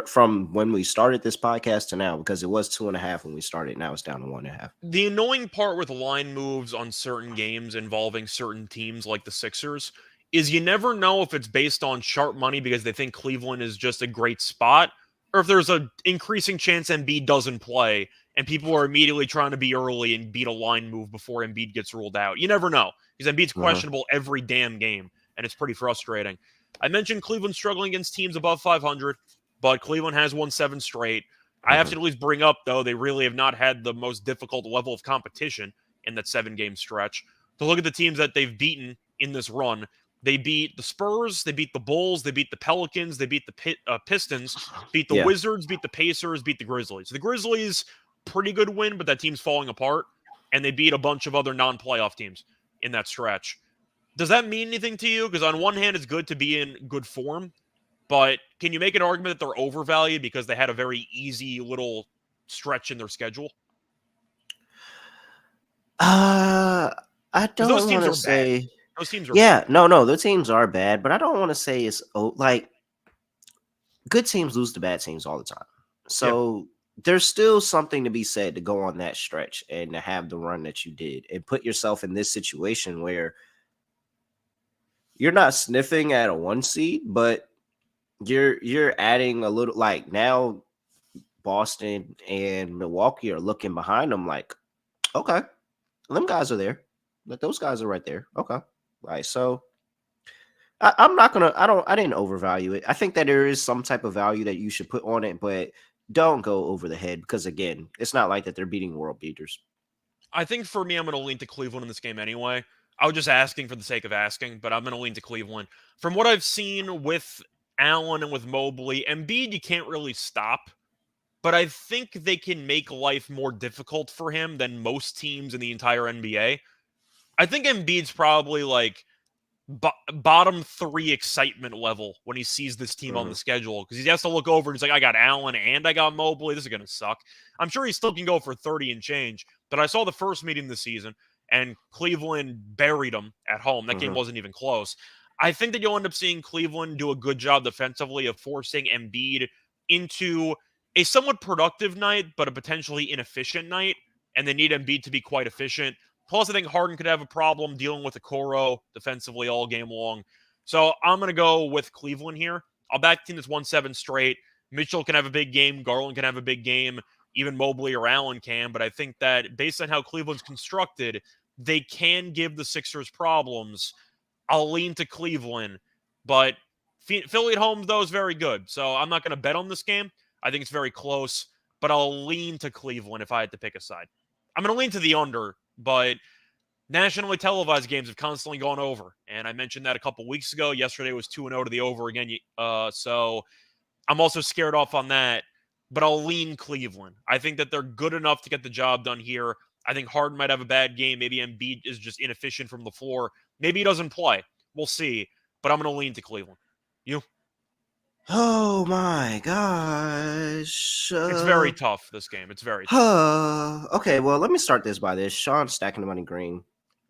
from when we started this podcast to now, because it was 2.5 when we started. Now it's down to 1.5. The annoying part with line moves on certain games involving certain teams like the Sixers is you never know if it's based on sharp money because they think Cleveland is just a great spot, or if there's an increasing chance Embiid doesn't play and people are immediately trying to be early and beat a line move before Embiid gets ruled out. You never know because Embiid's questionable every damn game, and it's pretty frustrating. I mentioned Cleveland struggling against teams above 500, but Cleveland has won 7 straight. I have to at least bring up, though, they really have not had the most difficult level of competition in that 7-game stretch. To look at the teams that they've beaten in this run, they beat the Spurs, they beat the Bulls, they beat the Pelicans, they beat the Pistons, beat the Yeah. Wizards, beat the Pacers, beat the Grizzlies. The Grizzlies, pretty good win, but that team's falling apart, and they beat a bunch of other non-playoff teams in that stretch. Does that mean anything to you? Because on one hand, it's good to be in good form, but can you make an argument that they're overvalued because they had a very easy little stretch in their schedule? I Because those don't want teams to are bad. say. Those teams are Yeah, bad. no, the teams are bad, but I don't want to say it's like good teams lose to bad teams all the time. Yeah. So there's still something to be said to go on that stretch and to have the run that you did and put yourself in this situation where you're not sniffing at a 1 seed, but you're adding a little, like now Boston and Milwaukee are looking behind them like, okay, them guys are there. Like those guys are right there. Okay. Right. So I'm not gonna. I didn't overvalue it. I think that there is some type of value that you should put on it, but don't go over the head because again, it's not like that they're beating world beaters. I think for me, I'm going to lean to Cleveland in this game anyway. I was just asking for the sake of asking, but I'm going to lean to Cleveland. From what I've seen with Allen and with Mobley, Embiid, you can't really stop. But I think they can make life more difficult for him than most teams in the entire NBA. I think Embiid's probably like bottom 3 excitement level when he sees this team on the schedule because he has to look over and he's like, I got Allen and I got Mobley. This is going to suck. I'm sure he still can go for 30 and change, but I saw the first meeting this season and Cleveland buried them at home. That game wasn't even close. I think that you'll end up seeing Cleveland do a good job defensively of forcing Embiid into a somewhat productive night, but a potentially inefficient night. And they need Embiid to be quite efficient. Plus, I think Harden could have a problem dealing with Okoro defensively all game long. So I'm going to go with Cleveland here. I'll back the team that's won 7 straight. Mitchell can have a big game. Garland can have a big game. Even Mobley or Allen can. But I think that based on how Cleveland's constructed, they can give the Sixers problems. I'll lean to Cleveland. But Philly at home, though, is very good. So I'm not going to bet on this game. I think it's very close. But I'll lean to Cleveland if I had to pick a side. I'm going to lean to the under, but nationally televised games have constantly gone over. And I mentioned that a couple weeks ago. Yesterday was 2-0 to the over again. So I'm also scared off on that, but I'll lean Cleveland. I think that they're good enough to get the job done here. I think Harden might have a bad game. Maybe Embiid is just inefficient from the floor. Maybe he doesn't play. We'll see. But I'm going to lean to Cleveland. You? Oh my gosh. It's very tough, this game. It's very tough. Okay, well, let me start this by this. Sean stacking the money green.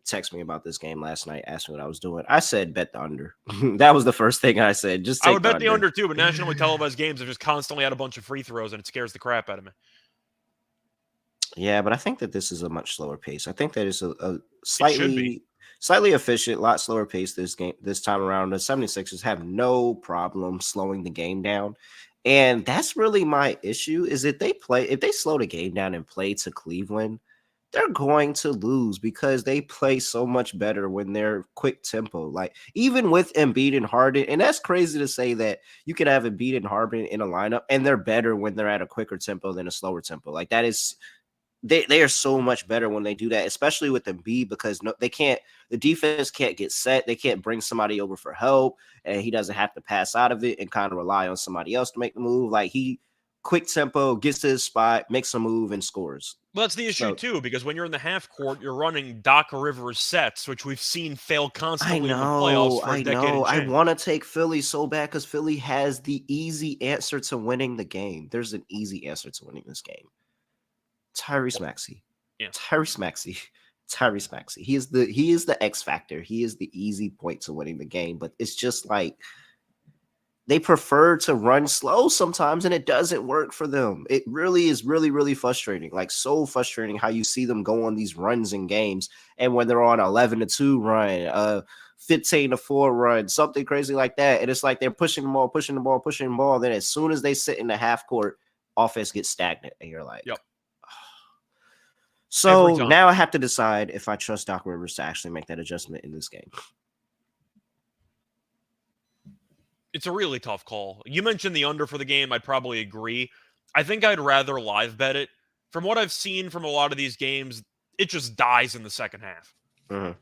texted me about this game last night, asked me what I was doing. I said bet the under. That was the first thing I said. Just I take would bet the under. under too, but nationally televised games have just constantly had a bunch of free throws, and it scares the crap out of me. Yeah, but I think that this is a much slower pace. I think that it's a It should be. slightly efficient, lot slower pace this time around. The 76ers have no problem slowing the game down. And that's really my issue is if they slow the game down and play to Cleveland, they're going to lose because they play so much better when they're quick tempo. Like even with Embiid and Harden, and that's crazy to say that you could have Embiid and Harden in a lineup and they're better when they're at a quicker tempo than a slower tempo. Like that is they are so much better when they do that, especially with Embiid because they can't. The defense can't get set. They can't bring somebody over for help, and he doesn't have to pass out of it and kind of rely on somebody else to make the move. Like he quick tempo gets to his spot, makes a move, and scores. Well, that's the issue too, because when you're in the half court, you're running Doc Rivers sets, which we've seen fail constantly in the playoffs for a decade and I change. want to take Philly so bad because Philly has the easy answer to winning the game. There's an easy answer to winning this game. Tyrese Maxey. Yeah. Tyrese Maxey. Tyrese Maxey. He is the X factor. He is the easy point to winning the game. But it's just like they prefer to run slow sometimes, and it doesn't work for them. It really is really frustrating. Like so frustrating how you see them go on these runs in games, and when they're on 11-2 run, 15-4 run, something crazy like that, and it's like they're pushing the ball. Then as soon as they sit in the half court, offense gets stagnant, and you're like, yep. So now I have to decide if I trust Doc Rivers to actually make that adjustment in this game. It's a really tough call. You mentioned the under for the game. I'd probably agree. I think I'd rather live bet it. From what I've seen from a lot of these games, it just dies in the second half. Mm-hmm.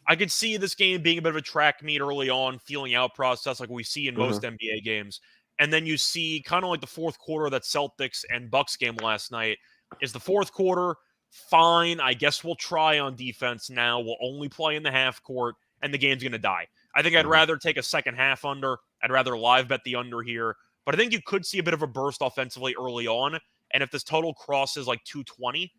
I could see this game being a bit of a track meet early on, feeling out process like we see in most NBA games. And then you see kind of like the fourth quarter of that Celtics and Bucks game last night is the fourth quarter. Fine, I guess we'll try on defense now. We'll only play in the half court, and the game's going to die. I think I'd rather take a second half under. I'd rather live bet the under here. But I think you could see a bit of a burst offensively early on. And if this total crosses like 220,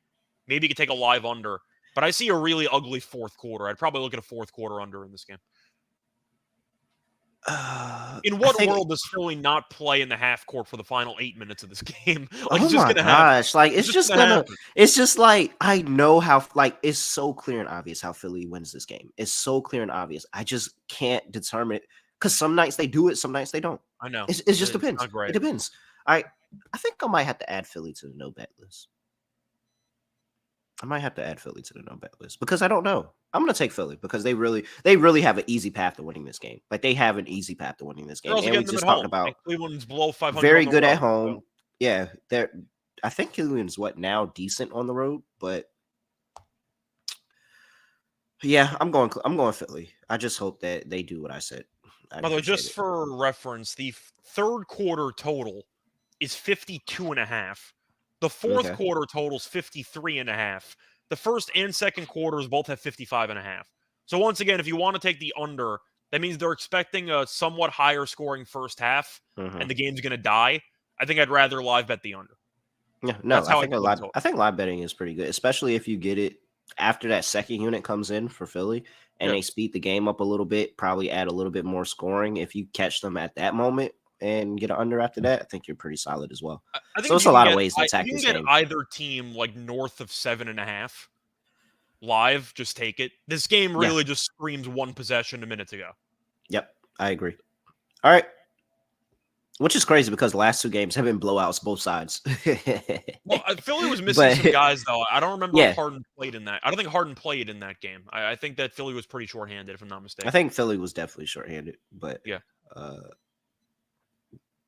maybe you could take a live under. But I see a really ugly fourth quarter. I'd probably look at a fourth quarter under in this game. In what world does Philly not play in the half court for the final 8 minutes of this game? Like, oh my gosh! Like it's just gonna. It's just like I know how. Like it's so clear and obvious how Philly wins this game. It's so clear and obvious. I just can't determine it because some nights they do it, some nights they don't. I know. It just depends. It depends. I think I might have to add Philly to the no bet list. I might have to add Philly to the no bet list because I don't know. I'm gonna take Philly because they really have an easy path to winning this game. Like they have an easy path to winning this game. And we just talked about Cleveland's below 500. Very good at home. So. Yeah, they're. I think Cleveland's now decent on the road, but yeah, I'm going Philly. I just hope that they do what I said. By the way, just for reference, the third quarter total is 52.5. The fourth quarter totals 53.5. The first and second quarters both have 55.5. So once again, if you want to take the under, that means they're expecting a somewhat higher scoring first half, and the game's going to die. I think I'd rather live bet the under. Yeah, no, I think live betting is pretty good, especially if you get it after that second unit comes in for Philly and they speed the game up a little bit, probably add a little bit more scoring. If you catch them at that moment and get an under after that, I think you're pretty solid as well. I think so. It's a lot of ways to attack this game. You can get either team like north of 7.5 live. Just take it. This game really just screams one possession a minute ago. Yep, I agree. All right. Which is crazy because the last two games have been blowouts both sides. Well, Philly was missing some guys, though. I don't remember if Harden played in that. I don't think Harden played in that game. I think that Philly was pretty shorthanded, if I'm not mistaken. I think Philly was definitely shorthanded, but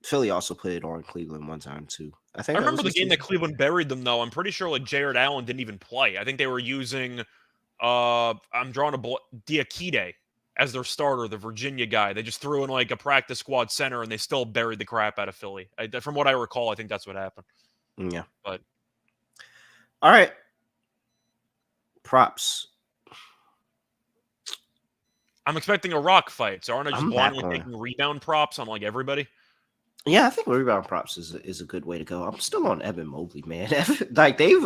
Philly also put it on Cleveland one time, too. I remember the game that Cleveland buried them, though. I'm pretty sure like Jared Allen didn't even play. I think they were using I'm drawing Diakite as their starter, the Virginia guy. They just threw in like a practice squad center, and they still buried the crap out of Philly. From what I recall, I think that's what happened. Yeah. But all right. Props. I'm expecting a rock fight, so aren't I just blindly taking rebound props on like everybody? Yeah, I think rebound props is a good way to go. I'm still on Evan Mobley, man. Like they've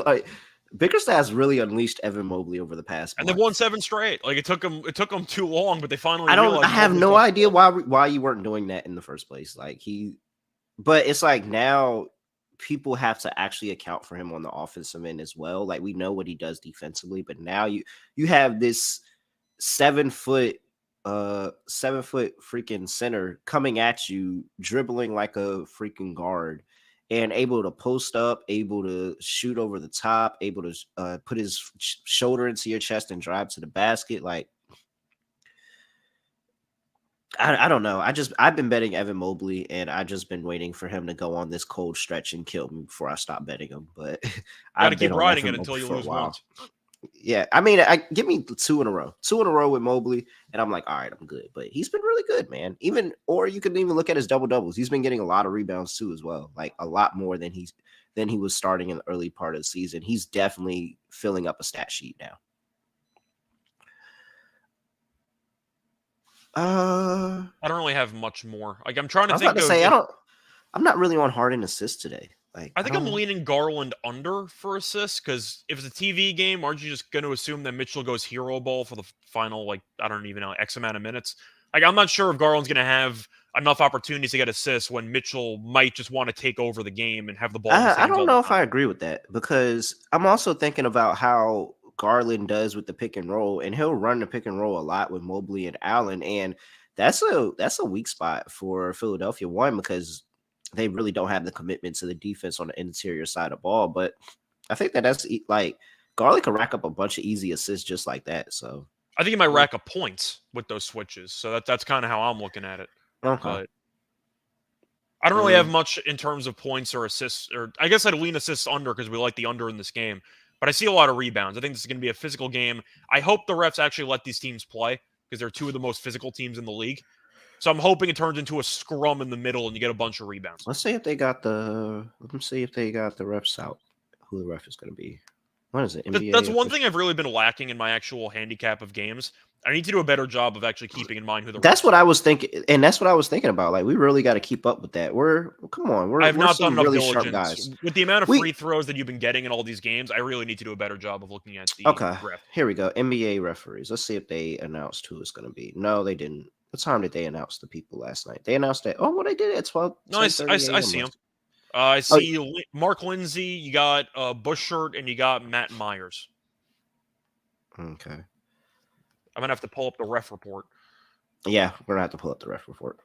Bickerstaff's really unleashed Evan Mobley over the past And they've month. won 7 straight. Like, it took them too long, but they finally I realized have Mobley's no got idea floor. why you weren't doing that in the first place. But it's like now people have to actually account for him on the offensive end as well. Like, we know what he does defensively, but now you have this 7 foot 7 foot freaking center coming at you, dribbling like a freaking guard, and able to post up, able to shoot over the top, able to put his shoulder into your chest and drive to the basket. Like, I don't know. I've been betting Evan Mobley, and I just been waiting for him to go on this cold stretch and kill me before I stop betting him. But Got to I've been keep on riding Evan it until Mobley you for a lose while. once. Yeah, I mean, give me 2 in a row with Mobley, and I'm like, all right, I'm good. But he's been really good, man. Or you can even look at his double doubles. He's been getting a lot of rebounds too, as well. Like, a lot more than he was starting in the early part of the season. He's definitely filling up a stat sheet now. I don't really have much more. Like, I'm trying I to was about think to of say, if I'm not really on Harden assists today. Like, I think I'm leaning Garland under for assists, because if it's a TV game, aren't you just going to assume that Mitchell goes hero ball for the final, like, I don't even know, X amount of minutes? Like, I'm not sure if Garland's going to have enough opportunities to get assists when Mitchell might just want to take over the game and have the ball in his I hands don't all the know if time. I agree with that, because I'm also thinking about how Garland does with the pick and roll, and he'll run the pick and roll a lot with Mobley and Allen, and that's a weak spot for Philadelphia. One, because they really don't have the commitment to the defense on the interior side of the ball, but I think that's like Garland can rack up a bunch of easy assists just like that. So I think he might rack up points with those switches. So that's kind of how I'm looking at it. okay. But I don't really have much in terms of points or assists, or I guess I'd lean assists under because we like the under in this game. But I see a lot of rebounds. I think this is going to be a physical game. I hope the refs actually let these teams play, because they're two of the most physical teams in the league. So I'm hoping it turns into a scrum in the middle and you get a bunch of rebounds. Let's see if they got the. Let me see if they got the refs out. Who the ref is going to be? What is it? That's NBA one official? thing I've really been lacking in my actual handicap of games. I need to do a better job of actually keeping in mind who the That's refs what are. I was thinking, and that's what I was thinking about. Like, we really got to keep up with that. Come on, I have we're not done some enough really sharp diligence. guys. With the amount of We free throws that you've been getting in all these games, I really need to do a better job of looking at the Okay. ref. Here we go. NBA referees. Let's see if they announced who it's going to be. No, they didn't. What time did they announce the people last night? They announced that. Oh, well, they did it at 12, No, I 10:30 I a.m. see him. last- I Oh, see Mark Lindsay, you got Bushert, and you got Matt Myers. okay. I'm going to have to pull up the ref report. Yeah, we're going to have to pull up the ref report.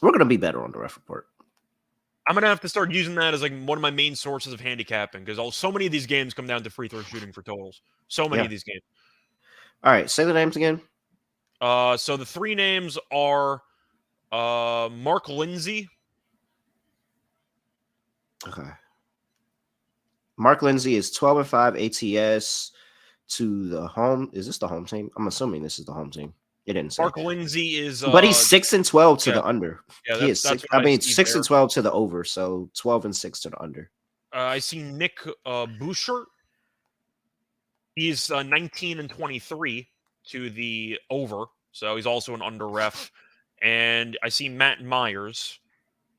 We're going to be better on the ref report. I'm going to have to start using that as like one of my main sources of handicapping, because so many of these games come down to free throw shooting for totals. So many Yeah. of these games. All right, say the names again. So the three names are Mark Lindsay. Okay. Mark Lindsay is 12-5 ATS to the home. Is this the home team? I'm assuming this is the home team. It didn't say. Mark Lindsay is But he's 6-12 to yeah. the under. Yeah, He is that's six. what I mean, see 6-12 to the over. So 12-6 to the under. I see Nick Bouchard. He's 19-23 to the over, so he's also an under ref. And I see Matt Myers.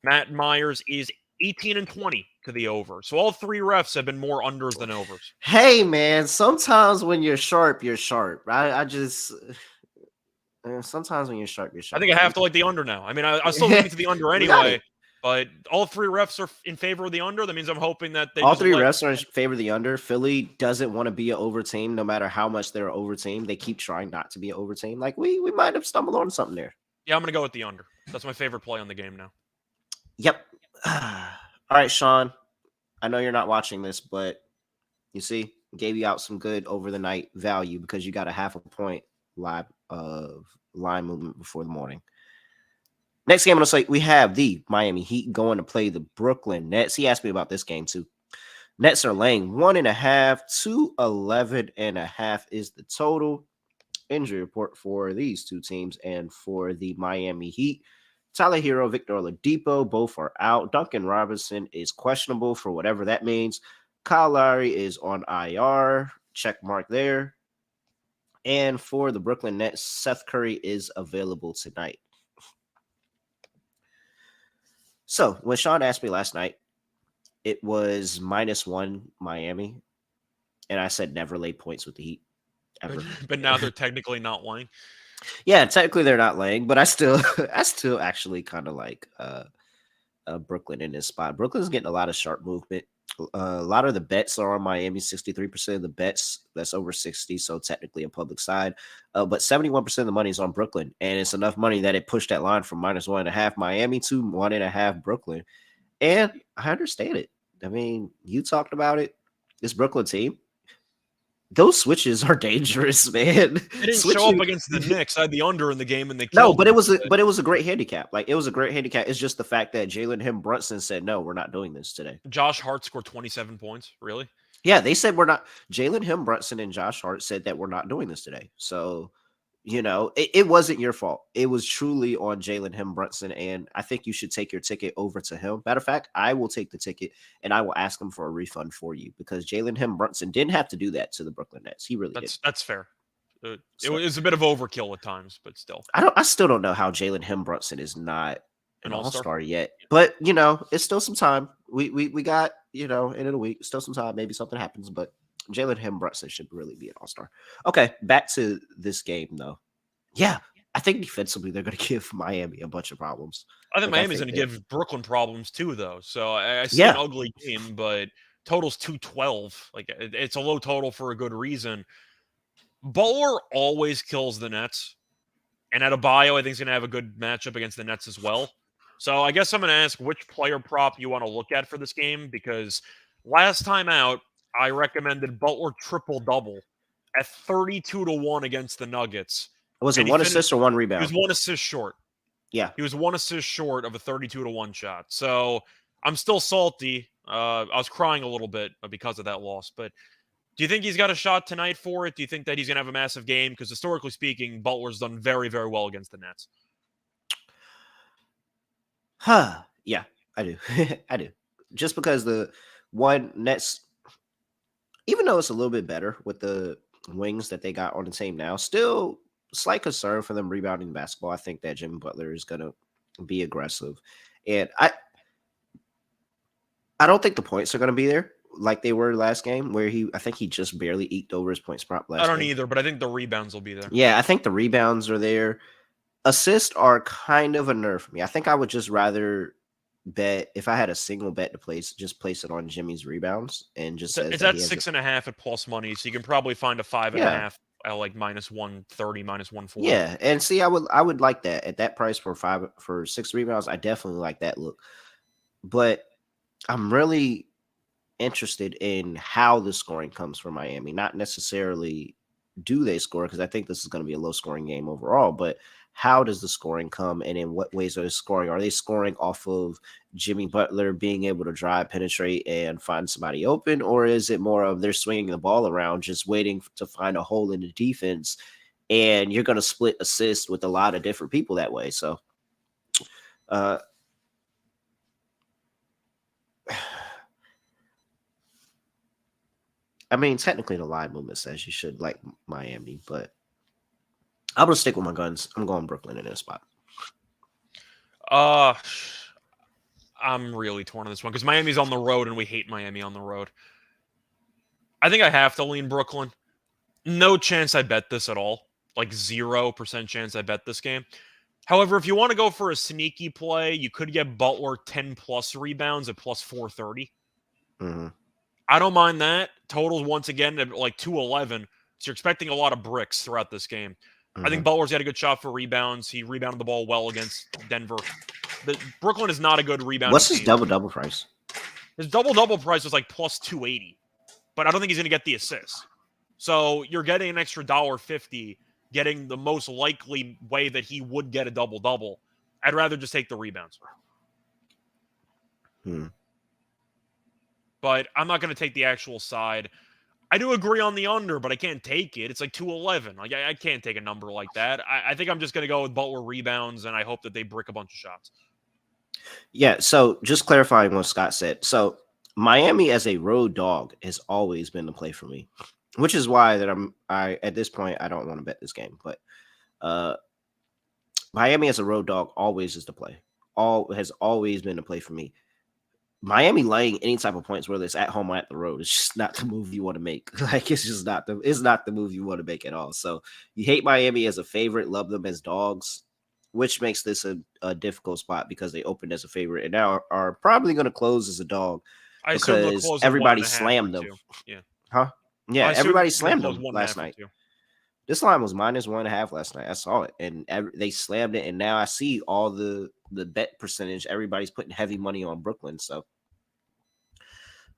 Matt Myers is 18-20 to the over. So all three refs have been more unders than overs. Hey, man, sometimes when you're sharp, you're sharp. I just sometimes when you're sharp, you're I sharp. think I have to like the under now. I mean, I still lean to the under We got anyway, it. but all three refs are in favor of the under. That means I'm hoping that they All just three let. refs are in favor of the under. Philly doesn't want to be an over team, no matter how much they're an over team. They keep trying not to be an over team. Like, we might have stumbled on something there. Yeah, I'm going to go with the under. That's my favorite play on the game now. Yep. All right, Sean. I know you're not watching this, but you see, gave you out some good over the night value because you got a half a point live of line movement before the morning. Next game on the slate, we have the Miami Heat going to play the Brooklyn Nets. He asked me about this game too. Nets are laying 1.5 to 11.5 is the total. Injury report for these two teams and for the Miami Heat. Tyler Hero, Victor Oladipo, both are out. Duncan Robinson is questionable for whatever that means. Kyle Lowry is on IR. Check mark there. And for the Brooklyn Nets, Seth Curry is available tonight. So when Sean asked me last night, it was -1 Miami. and I said never lay points with the Heat ever. But now they're technically not laying. Yeah, technically they're not laying, but I still I still actually kind of like Brooklyn in this spot. Brooklyn's getting a lot of sharp movement. A lot of the bets are on Miami. 63% of the bets, that's over 60, so technically a public side. But 71% of the money is on Brooklyn, and it's enough money that it pushed that line from -1.5 Miami to 1.5 Brooklyn. And I understand it. I mean, you talked about it. This Brooklyn team, those switches are dangerous, man. They didn't show up Switching. against the Knicks. I had the under in the game, and they No, killed but me. it was a great handicap. Like it was a great handicap. It's just the fact that Jalen Brunson said, "No, we're not doing this today." Josh Hart scored 27 points. Really? Yeah, they said we're not. Brunson and Josh Hart said that we're not doing this today. So, it wasn't your fault. It was truly on Brunson, and I think you should take your ticket over to him. Matter of fact, I will take the ticket and I will ask him for a refund for you because Brunson didn't have to do that to the Brooklyn Nets. He really did. That's fair. It was a bit of overkill at times, but still. I still don't know how Brunson is not an all-star yet. But it's still some time. We got, end of the week, still some time. Maybe something happens, but Brunson should really be an all-star. Okay, back to this game though. Yeah, I think defensively they're gonna give Miami a bunch of problems. I think Miami's gonna give Brooklyn problems too, though. So I see an ugly game, but total's 212. Like it's a low total for a good reason. Butler always kills the Nets, and Adebayo, I think, is going to have a good matchup against the Nets as well. So I guess I'm going to ask which player prop you want to look at for this game, because last time out, I recommended Butler triple-double at 32-1 against the Nuggets. Was it one assist or one rebound? He was one assist short. Yeah. He was one assist short of a 32-1 shot. So I'm still salty. I was crying a little bit because of that loss, but do you think he's got a shot tonight for it? Do you think that he's going to have a massive game? Because historically speaking, Butler's done very, very well against the Nets. Yeah, I do. I do. Just because the one Nets, even though it's a little bit better with the wings that they got on the team now, still slight concern for them rebounding the basketball. I think that Jimmy Butler is going to be aggressive. And I don't think the points are going to be there like they were last game, where I think he just barely eked over his points prop last game. I don't either, but I think the rebounds will be there. Yeah, I think the rebounds are there. Assists are kind of a nerf for me. I think I would just rather bet, if I had a single bet to place, just place it on Jimmy's rebounds and just it's at 6.5 at plus money, so you can probably find a 5.5 at like -130, -140. Yeah, and see, I would like that at that price for 6 rebounds. I definitely like that look, but I'm really interested in how the scoring comes for Miami, not necessarily do they score, because I think this is going to be a low scoring game overall, but how does the scoring come, and in what ways are they scoring? Are they scoring off of Jimmy Butler being able to drive, penetrate, and find somebody open, or is it more of they're swinging the ball around, just waiting to find a hole in the defense, and you're going to split assists with a lot of different people that way? So, I mean, technically the line movement says you should like Miami, but I'm going to stick with my guns. I'm going Brooklyn in this spot. I'm really torn on this one because Miami's on the road and we hate Miami on the road. I think I have to lean Brooklyn. No chance I bet this at all. Like 0% chance I bet this game. However, if you want to go for a sneaky play, you could get Butler 10 plus rebounds at plus 430. Mm-hmm. I don't mind that. Totals once again at like 211. So you're expecting a lot of bricks throughout this game. Mm-hmm. I think Butler's got a good shot for rebounds. He rebounded the ball well against Denver. But Brooklyn is not a good rebound. What's his double-double price? His double-double price was like plus 280. But I don't think he's going to get the assists. So you're getting an extra $1.50, getting the most likely way that he would get a double-double. I'd rather just take the rebounds. But I'm not going to take the actual side. I do agree on the under, but I can't take it. It's like 211. Like I can't take a number like that. I think I'm just going to go with Butler rebounds, and I hope that they brick a bunch of shots. Yeah, so just clarifying what Scott said. So Miami as a road dog has always been the play for me, which is why that I at this point I don't want to bet this game. But Miami as a road dog always is the play. Has always been the play for me. Miami laying any type of points, whether it's at home or at the road, it's just not the move you want to make. Like it's not the move you want to make at all. So you hate Miami as a favorite, love them as dogs, which makes this a difficult spot because they opened as a favorite and now are probably going to close as a dog I assume they'll because close at everybody 1.5 or slammed them. 2. Yeah. Huh? Yeah, I assume everybody they'll slammed close them last 1.5 or night. 2. This line was -1.5 last night. I saw it, and they slammed it. And now I see all the bet percentage. Everybody's putting heavy money on Brooklyn. So,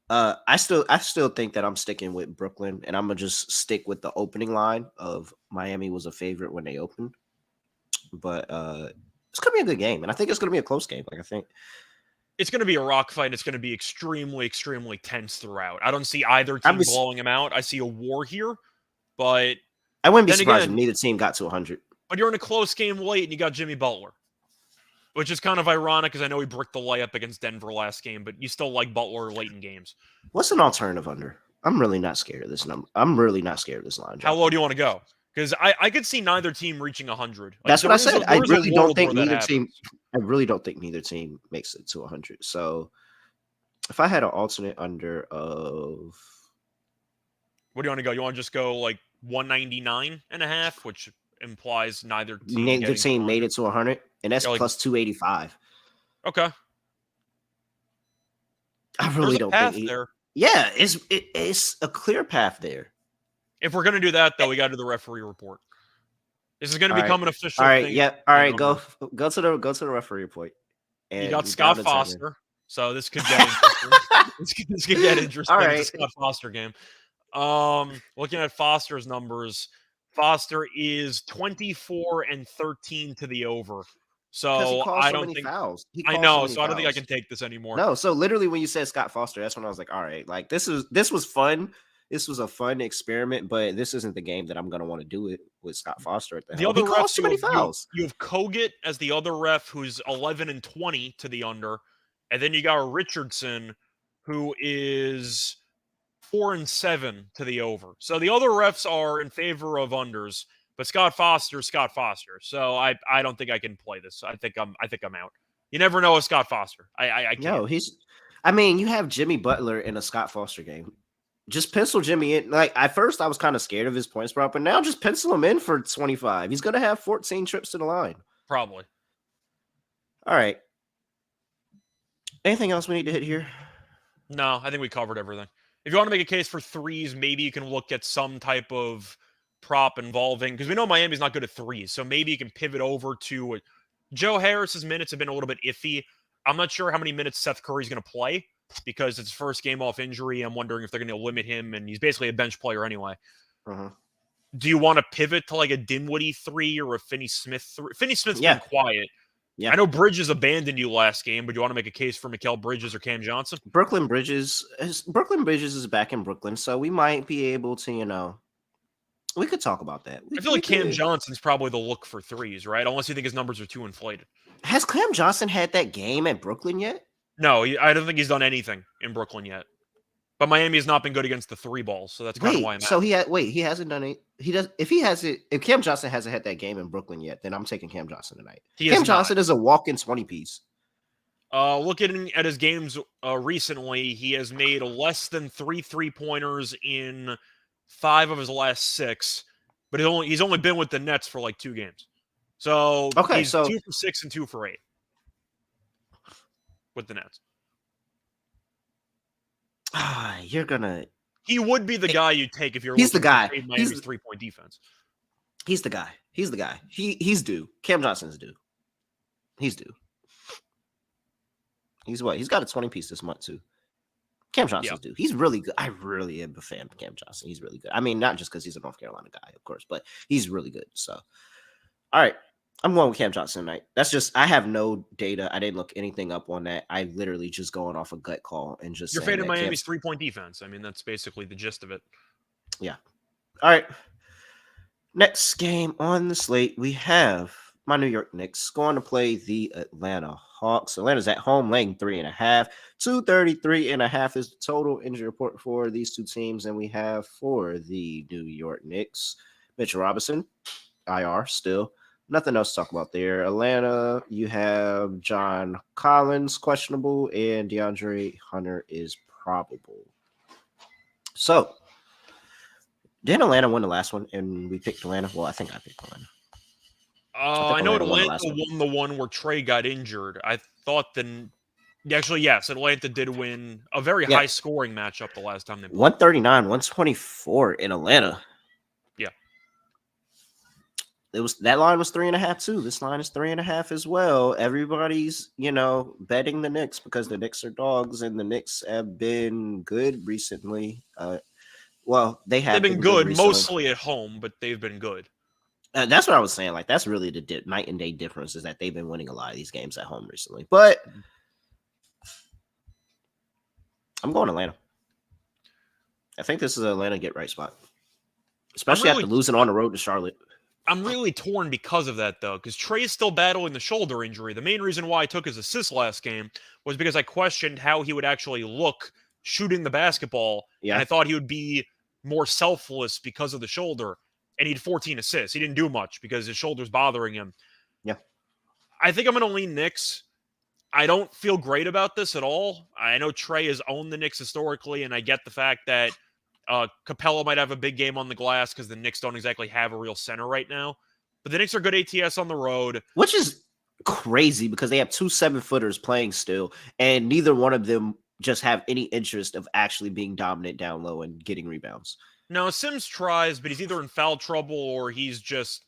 I still think that I'm sticking with Brooklyn, and I'm gonna just stick with the opening line of Miami was a favorite when they opened. But it's gonna be a good game, and I think it's gonna be a close game. Like I think it's going to be a rock fight. And it's going to be extremely, extremely tense throughout. I don't see either I'd team be, blowing them out. I see a war here, but I wouldn't be then surprised if again, neither team got to 100. but you're in a close game late and you got Jimmy Butler, which is kind of ironic because I know he bricked the layup against Denver last game, but you still like Butler late in games. What's an alternative under? I'm really not scared of this number. I'm really not scared of this line. How low do you want to go? Because I could see neither team reaching 100. Like, That's what I said. I really don't think that neither happens. team. I really don't think neither team makes it to 100. So, if I had an alternate under of, What do you want to go? You want to just go like 199.5, which implies neither team neither getting to team made 100. it to 100, and that's Yeah, like, plus 285. okay. I There's really a don't path think. there. Yeah, it's a clear path there. If we're gonna do that, though, we got to do the referee report. This is gonna All right. become an official All right. thing. Yep. All right. Go to the referee point. You And got we Scott down to 10. Foster, so this could get interesting. this could get interesting. All It's right. a Scott Foster game. Looking at Foster's numbers, Foster is 24-13 to the over. Because he So calls I so don't many think fouls. He I calls so know. many So I don't think I fouls. can take this anymore. No, so literally when you said Scott Foster, that's when I was like, all right, like this was fun. This was a fun experiment, but this isn't the game that I'm gonna want to do it with Scott Foster at the The helm. other He ref, calls too many fouls. you have Kogut as the other ref, who's 11-20 to the under, and then you got Richardson, who is 4-7 to the over. So the other refs are in favor of unders, but Scott Foster. So I don't think I can play this. I think I'm out. You never know with Scott Foster. I can't. No, I mean, you have Jimmy Butler in a Scott Foster game. Just pencil Jimmy in. Like at first I was kind of scared of his points prop, but now just pencil him in for 25. He's gonna have 14 trips to the line. Probably. All right. Anything else we need to hit here? No, I think we covered everything. If you want to make a case for threes, maybe you can look at some type of prop involving, because we know Miami's not good at threes, so maybe you can pivot over to Joe Harris's minutes have been a little bit iffy. I'm not sure how many minutes Seth Curry's going to play because it's his first game off injury. I'm wondering if they're going to limit him, and he's basically a bench player anyway. Uh-huh. Do you want to pivot to like a Dinwiddie 3 or a Finney Smith 3? Finney Smith's been quiet. Yeah. I know Bridges abandoned you last game, but do you want to make a case for Mikal Bridges or Cam Johnson? Brooklyn Bridges is back in Brooklyn, so we might be able to, we could talk about that. I feel like Cam Johnson's probably the look for threes, right? Unless you think his numbers are too inflated. Has Cam Johnson had that game at Brooklyn yet? No, I don't think he's done anything in Brooklyn yet. But Miami has not been good against the three balls, so that's kind of why I'm so he hasn't done it. He does. If Cam Johnson hasn't had that game in Brooklyn yet, then I'm taking Cam Johnson tonight. Cam Johnson is a walk-in 20 piece. Looking at his games recently, he has made less than 3-3-pointers in 5 of his last 6, but he's only been with the Nets for like 2 games. So he's 2 for 6 and 2 for 8 with the Nets. He would be the guy you take if you're. He's the guy. To Miami's 3-point defense. He's the guy. He's due. Cam Johnson's due. He's due. He's what? He's got a 20 piece this month too. Cam Johnson's due. He's really good. I really am a fan of Cam Johnson. He's really good. I mean, not just because he's a North Carolina guy, of course, but he's really good. So, all right. I'm going with Cam Johnson tonight. That's just, I have no data. I didn't look anything up on that. I literally just going off a gut call and just. You're fading Miami's 3-point defense. I mean, that's basically the gist of it. Yeah. All right. Next game on the slate, we have my New York Knicks going to play the Atlanta Hawks. Atlanta's at home, laying 3.5. 233.5 is the total injury report for these two teams. And we have for the New York Knicks, Mitchell Robinson, IR still. nothing else to talk about there. Atlanta, you have John Collins questionable, and DeAndre Hunter is probable. So, didn't Atlanta win the last one? And we picked Atlanta. Well, I think I picked Atlanta. I think I know Atlanta won the Atlanta last one. won the one where Trey got injured. I thought then. Actually, yes, Atlanta did win a very Yeah. high scoring matchup the last time they played. 139, 124 in Atlanta. Yeah. It was that line was 3.5 too. This line is 3.5 as well. Everybody's betting the Knicks because the Knicks are dogs and the Knicks have been good recently. Well, they've been good recently. mostly at home, but they've been good. That's what I was saying. Like that's really the night and day difference is that they've been winning a lot of these games at home recently. But I'm going Atlanta. I think this is an Atlanta get right spot, especially after losing on the road to Charlotte. I'm really torn because of that, though, because Trey's still battling the shoulder injury. The main reason why I took his assist last game was because I questioned how he would actually look shooting the basketball, and I thought he would be more selfless because of the shoulder, and he had 14 assists. He didn't do much because his shoulder's bothering him. Yeah. I think I'm going to lean Knicks. I don't feel great about this at all. I know Trey has owned the Knicks historically, and I get the fact that Capella might have a big game on the glass because the Knicks don't exactly have a real center right now. But the Knicks are good ATS on the road. Which is crazy because they have 2 7-footers playing still, and neither one of them just have any interest of actually being dominant down low and getting rebounds. No, Sims tries, but he's either in foul trouble or he just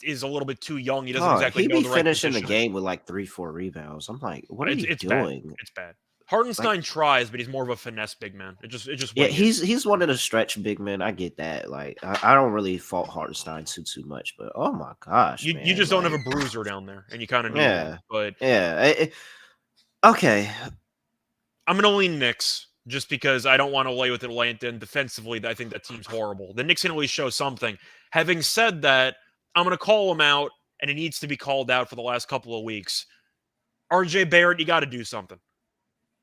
is a little bit too young. He doesn't exactly know the right finishing the position. game with like 3-4 rebounds. I'm like, what are you doing? Bad. It's bad. Hartenstein tries, but he's more of a finesse big man. It just he's one of the stretch big men. I get that. Like I don't really fault Hartenstein too much, but oh my gosh, you just don't have a bruiser down there, and you kind of need one. But okay, I'm gonna lean Knicks just because I don't want to lay with Atlanta, and defensively, I think that team's horrible. The Knicks can at least show something. Having said that, I'm gonna call him out, and it needs to be called out for the last couple of weeks. RJ Barrett, you got to do something.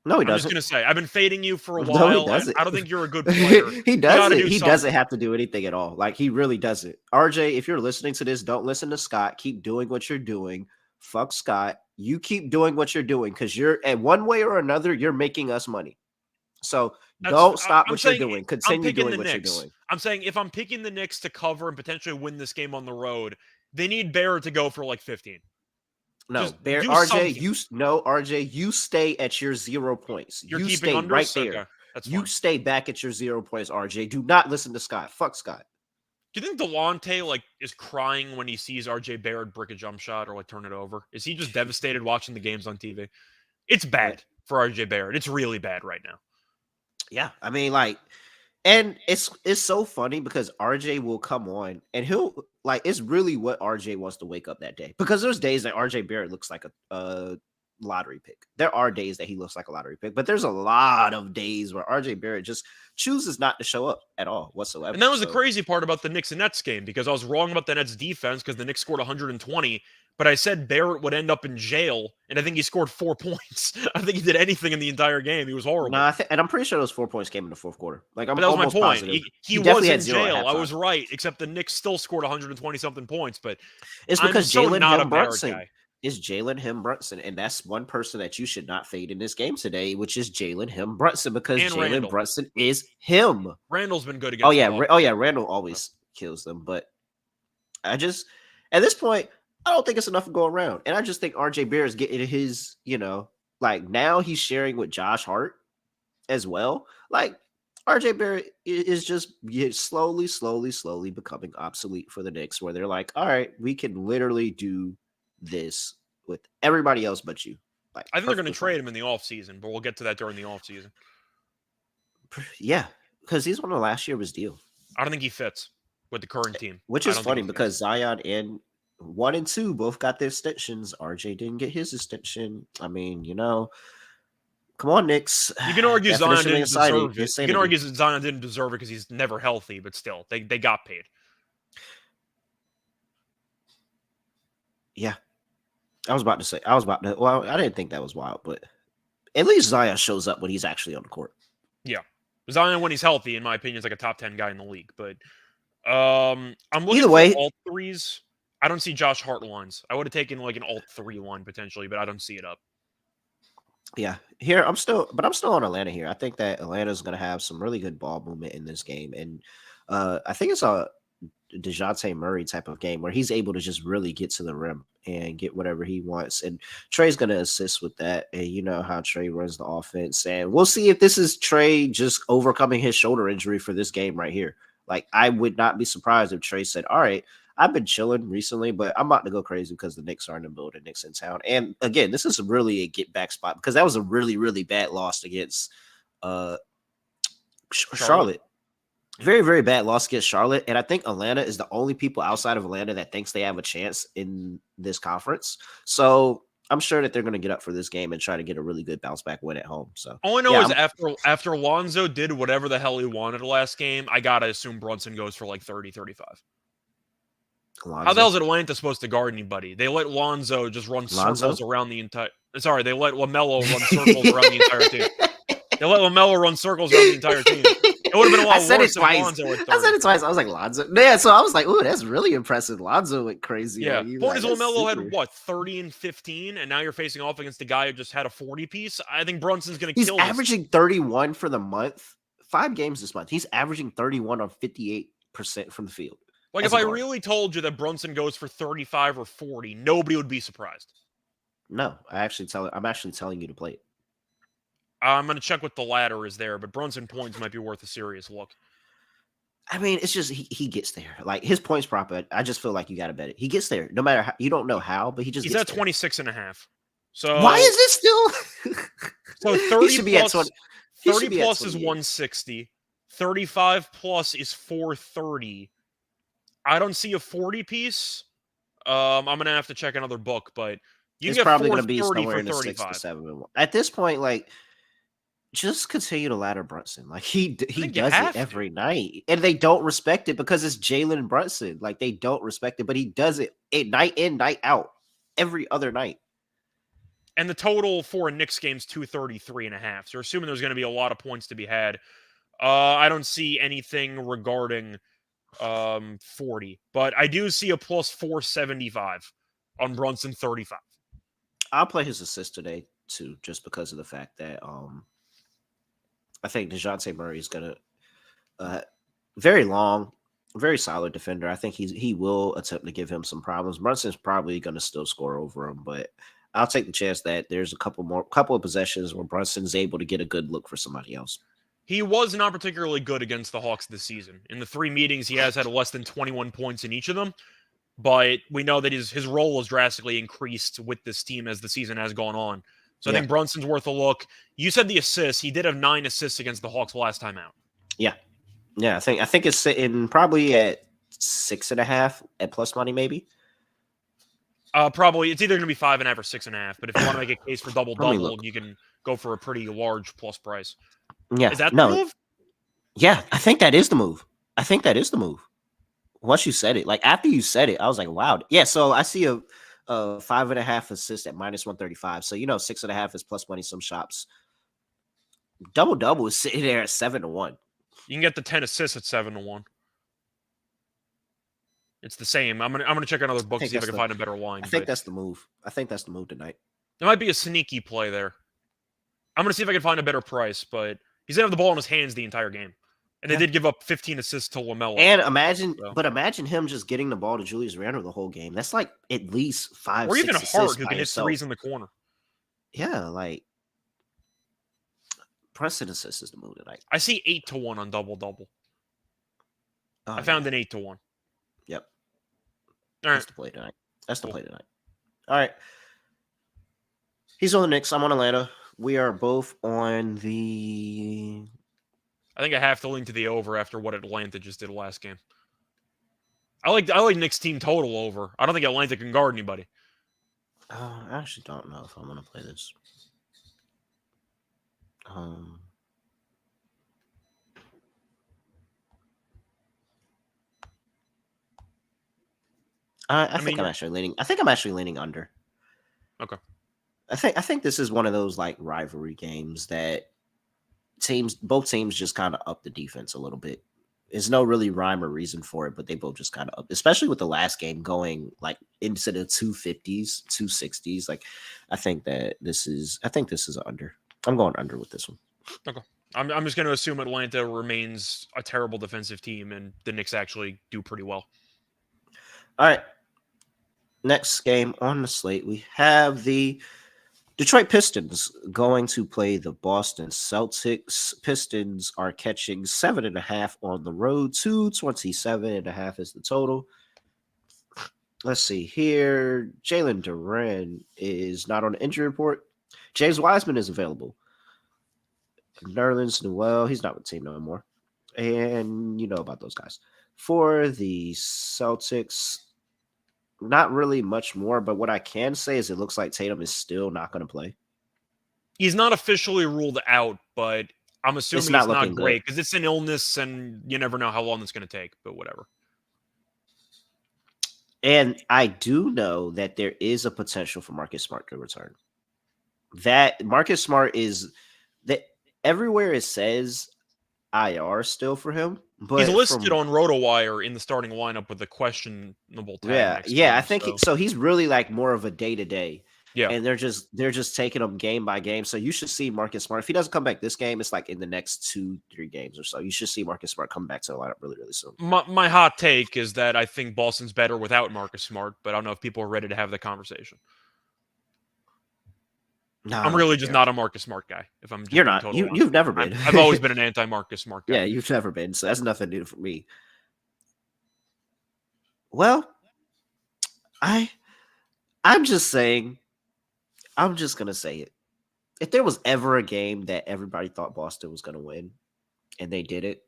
No, he doesn't. I'm just gonna say I've been fading you for a No, while. he doesn't. I don't think you're a good player. He doesn't. He doesn't have to do anything at all. Like he really doesn't. RJ, if you're listening to this, don't listen to Scott. Keep doing what you're doing. Fuck Scott. You keep doing what you're doing because you're at one way or another, you're making us money. So don't stop what you're doing. Continue doing what you're doing. I'm saying if I'm picking the Knicks to cover and potentially win this game on the road, they need Barrett to go for like 15. No, RJ, you stay at your 0 points. You stay right there. Okay, you stay back at your 0 points, RJ. Do not listen to Scott. Fuck Scott. Do you think Delonte is crying when he sees RJ Barrett brick a jump shot or turn it over? Is he just devastated watching the games on TV? It's bad for RJ Barrett. It's really bad right now. Yeah, I mean, and it's so funny because RJ will come on and he'll it's really what RJ wants to wake up that day because there's days that RJ Barrett looks like a lottery pick. There are days that he looks like a lottery pick, but there's a lot of days where RJ Barrett just chooses not to show up at all whatsoever. And that was the crazy part about the Knicks and Nets game because I was wrong about the Nets defense because the Knicks scored 120. But I said Barrett would end up in jail, and I think he scored 4 points. I think he did anything in the entire game. He was horrible. No, and I'm pretty sure those 4 points came in the fourth quarter. That was my point. He was in jail. I was right, except the Knicks still scored 120-something points. But it's because Jalen Brunson is Jalen Brunson, and that's one person that you should not fade in this game today, which is Jalen Brunson because Jalen Brunson is him. Randall's been good against. Randall always kills them, but at this point. I don't think it's enough to go around. And I just think RJ Barrett is getting his, now he's sharing with Josh Hart as well. RJ Barrett is just slowly becoming obsolete for the Knicks where they're like, all right, we can literally do this with everybody else but you. I think they're going to trade him in the offseason, but we'll get to that during the offseason. Yeah, because he's one of last year of his deal. I don't think he fits with the current team. Which is funny because Zion and 1 and 2 both got their extensions. RJ didn't get his extension. I mean, come on, Knicks. You can argue Zion didn't deserve it. You can argue Zion didn't deserve it because he's never healthy, but still, they got paid. Yeah. I didn't think that was wild, but at least Zion shows up when he's actually on the court. Yeah. Zion, when he's healthy, in my opinion, is like a top 10 guy in the league. But I'm looking for all threes. I don't see Josh Hart lines. I would have taken like an alt 3 line potentially, but I don't see it up. Yeah, here I'm still on Atlanta here. I think that Atlanta's going to have some really good ball movement in this game, and I think it's a DeJounte Murray type of game where he's able to just really get to the rim and get whatever he wants. And Trey's going to assist with that. And you know how Trey runs the offense. And we'll see if this is Trey just overcoming his shoulder injury for this game right here. Like, I would not be surprised if Trey said, all right, I've been chilling recently, but I'm about to go crazy because the Knicks are in the building, Knicks in town. And again, this is really a get back spot because that was a really, really bad loss against Charlotte. Very, very bad loss against Charlotte. And I think Atlanta is the only people outside of Atlanta that thinks they have a chance in this conference. So I'm sure that they're going to get up for this game and try to get a really good bounce back win at home. So all I know is after Lonzo did whatever the hell he wanted last game, I got to assume Brunson goes for like 30, 35. Lonzo. How the hell is Atlanta supposed to guard anybody? They let Lonzo just run circles around the entire. Sorry, they let LaMelo run circles around the entire team. They let LaMelo run circles around the entire team. It would have been a lot worse if Lonzo had 30. I said it twice. I was like, Lonzo. Yeah, so I was like, ooh, that's really impressive. Lonzo went crazy. Yeah. Point is, LaMelo had what, 30 and 15, and now you're facing off against a guy who just had a 40 piece. I think Brunson's going to kill. He's averaging 31 for the month. 5 games this month. He's averaging 31 on 58% from the field. Like, if I really told you that Brunson goes for 35 or 40, nobody would be surprised. No, I'm actually telling you to play it. I'm going to check what the ladder is there, but Brunson points might be worth a serious look. I mean, it's just he gets there. Like, his points proper, I just feel like you got to bet it. He gets there. No matter how, you don't know how, but he's at 26 and a half. So why is this still? So 30 plus, 30 plus is 160. 35 plus is 430. I don't see a 40 piece. I'm going to have to check another book, but it's probably going to be somewhere in the 6 to 7. At this point, like, just continue to ladder Brunson. Like, he does it every night, and they don't respect it because it's Jalen Brunson. Like, they don't respect it, but he does it night in, night out, every other night. And the total for a Knicks game is 233.5. So you're assuming there's going to be a lot of points to be had. I don't see anything regarding 40, but I do see a plus 475 on Brunson 35. I'll play his assist today too, just because of the fact that I think DeJounte Murray is gonna very long, very solid defender. I think he will attempt to give him some problems. Brunson's probably gonna still score over him, but I'll take the chance that there's a couple of possessions where Brunson's able to get a good look for somebody else. He was not particularly good against the Hawks this season. In the 3 meetings, he has had less than 21 points in each of them. But we know that his role has drastically increased with this team as the season has gone on. So I think Brunson's worth a look. You said the assists. He did have 9 assists against the Hawks last time out. Yeah. I think it's sitting probably at 6.5 at plus money, maybe. Probably it's either going to be 5.5 or 6.5. But if you want to make a case for double, you can go for a pretty large plus price. Yeah. Is that the move? Yeah, I think that is the move. Once you said it, like after you said it, I was like, wow. Yeah, so I see a 5.5 assist at minus 135. So 6.5 is plus money some shops. Double is sitting there at 7-1. You can get the 10 assists at 7-1. It's the same. I'm gonna check another book to see if I can find a better line. I think that's the move. tonight. There might be a sneaky play there. I'm gonna see if I can find a better price, but he's gonna have the ball in his hands the entire game. And they did give up 15 assists to LaMelo. And imagine him just getting the ball to Julius Randle the whole game. That's like at least 5, or even Hart, who can hit threes in the corner. Yeah, like Preston assist is the move tonight. I see 8-1 on double. I found an 8-1. Yep. All right. That's the play tonight. All right. He's on the Knicks. I'm on Atlanta. We are both on the. I think I have to lean to the over after what Atlanta just did last game. I like Knicks team total over. I don't think Atlanta can guard anybody. I actually don't know if I'm going to play this. I think I'm actually leaning under. Okay. I think this is one of those like rivalry games that both teams just kind of up the defense a little bit. There's no really rhyme or reason for it, but they both just kind of, especially with the last game going like into the 250s, 260s. Like, I think this is an under. I'm going under with this one. Okay. I'm just going to assume Atlanta remains a terrible defensive team, and the Knicks actually do pretty well. All right. Next game on the slate, we have the Detroit Pistons going to play the Boston Celtics. Pistons are catching 7.5 on the road. 227.5 is the total. Let's see here. Jalen Duren is not on the injury report. James Wiseman is available. Nerlens Noel, he's not with the team no more. And you know about those guys. For the Celtics, not really much more, but what I can say is it looks like Tatum is still not going to play. He's not officially ruled out, but I'm assuming it's not great because it's an illness and you never know how long it's going to take, but whatever. And I do know that there is a potential for Marcus Smart to return. That Marcus Smart is that everywhere it says IR still for him. But he's listed on RotoWire in the starting lineup with the questionable tag. I think he's really like more of a day-to-day. Yeah, and they're just taking him game by game. So you should see Marcus Smart. If he doesn't come back this game, it's like in the next 2-3 games or so. You should see Marcus Smart come back to the lineup really, really soon. My hot take is that I think Boston's better without Marcus Smart, but I don't know if people are ready to have the conversation. No, I'm really just not a Marcus Smart guy. If I'm just you're not, you've never been. I've always been an anti-Marcus Smart guy. Yeah, you've never been. So that's nothing new for me. Well, I'm just saying. I'm just going to say it. If there was ever a game that everybody thought Boston was going to win and they did it.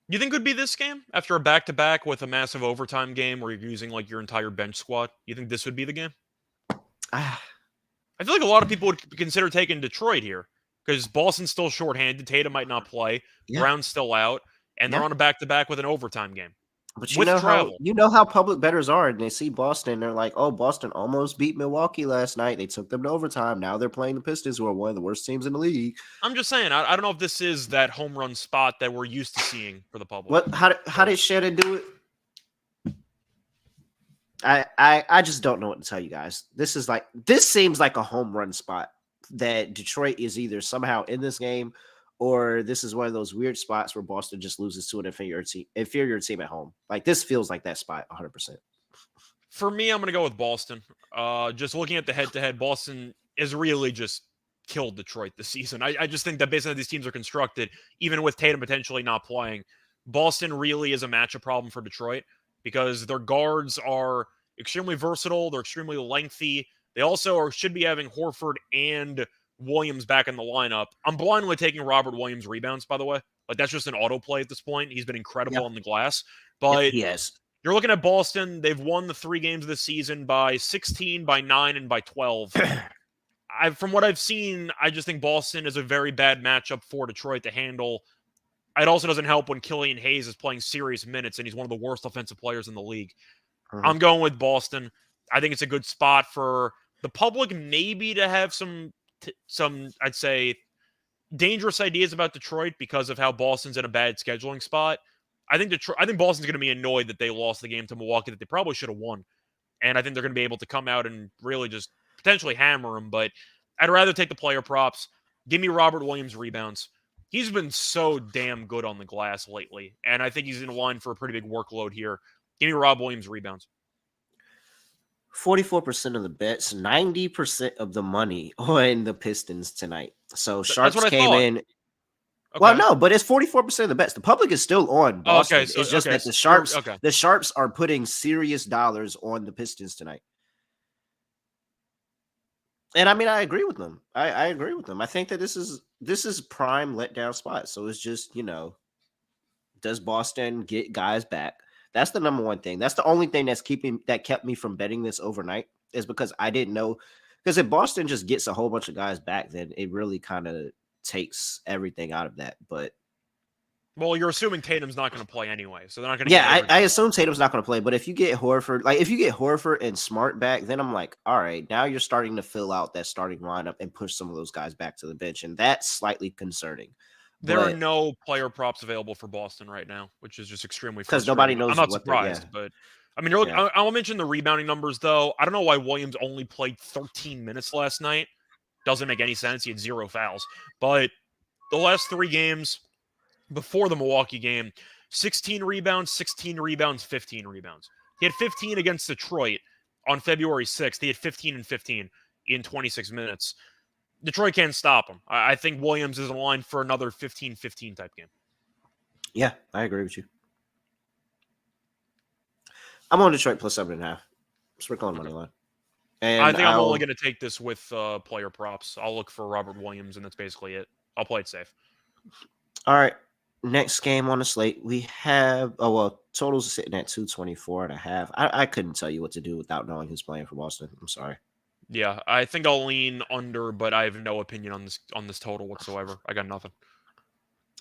You think it would be this game after a back-to-back with a massive overtime game where you're using like your entire bench squad? You think this would be the game? I feel like a lot of people would consider taking Detroit here because Boston's still shorthanded. Tatum might not play. Yeah. Brown's still out. And they're on a back-to-back with an overtime game. But you know how public bettors are, and they see Boston, they're like, "Oh, Boston almost beat Milwaukee last night. They took them to overtime. Now they're playing the Pistons, who are one of the worst teams in the league." I'm just saying, I don't know if this is that home run spot that we're used to seeing for the public. How did Shannon do it? I just don't know what to tell you guys. This seems like a home run spot that Detroit is either somehow in this game, or this is one of those weird spots where Boston just loses to an inferior team at home. Like, this feels like that spot 100%. For me, I'm going to go with Boston. Just looking at the head-to-head, Boston has really just killed Detroit this season. I just think that based on how these teams are constructed, even with Tatum potentially not playing, Boston really is a matchup problem for Detroit because their guards are extremely versatile. They're extremely lengthy. They also should be having Horford and Williams back in the lineup. I'm blindly taking Robert Williams rebounds, by the way. Like, that's just an autoplay at this point. He's been incredible on the glass. But yes, you're looking at Boston. They've won the 3 games of the season by 16, by 9, and by 12. From what I've seen, I just think Boston is a very bad matchup for Detroit to handle. It also doesn't help when Killian Hayes is playing serious minutes, and he's one of the worst offensive players in the league. I'm going with Boston. I think it's a good spot for the public maybe to have some I'd say dangerous ideas about Detroit because of how Boston's in a bad scheduling spot. I think Boston's going to be annoyed that they lost the game to Milwaukee that they probably should have won. And I think they're going to be able to come out and really just potentially hammer them. But I'd rather take the player props. Give me Robert Williams rebounds. He's been so damn good on the glass lately. And I think he's in line for a pretty big workload here. Give me Rob Williams rebounds. 44% of the bets, 90% of the money on the Pistons tonight. So Sharps came in. Okay. Well, no, but it's 44% of the bets. The public is still on Boston. Okay, so, it's just that the Sharps are putting serious dollars on the Pistons tonight. And I mean, I agree with them. I agree with them. I think that this is prime letdown spot. So it's just, does Boston get guys back? That's the number one thing. That's the only thing that kept me from betting this overnight, is because I didn't know. Because if Boston just gets a whole bunch of guys back, then it really kind of takes everything out of that. But well, you're assuming Tatum's not going to play anyway, so they're not going to. Yeah, I assume Tatum's not going to play. But if you get Horford, and Smart back, then I'm like, all right, now you're starting to fill out that starting lineup and push some of those guys back to the bench, and that's slightly concerning. There are but no player props available for Boston right now, which is just extremely because nobody frustrating. I'm knows not what they're. Yeah, surprised, but I mean, yeah. I'll mention the rebounding numbers though. I don't know why Williams only played 13 minutes last night. Doesn't make any sense. He had 0 fouls. But the last 3 games before the Milwaukee game, 16 rebounds, 16 rebounds, 15 rebounds. He had 15 against Detroit on February 6th. He had 15 and 15 in 26 minutes. Detroit can't stop him. I think Williams is in line for another 15-15 type game. Yeah, I agree with you. I'm on Detroit plus 7.5. Sprinkle on money line. I And think I'm only going to take this with player props. I'll look for Robert Williams, and that's basically it. I'll play it safe. All right. Next game on the slate, we have totals sitting at 224.5. I couldn't tell you what to do without knowing who's playing for Boston. I'm sorry. Yeah, I think I'll lean under, but I have no opinion on this total whatsoever. I got nothing.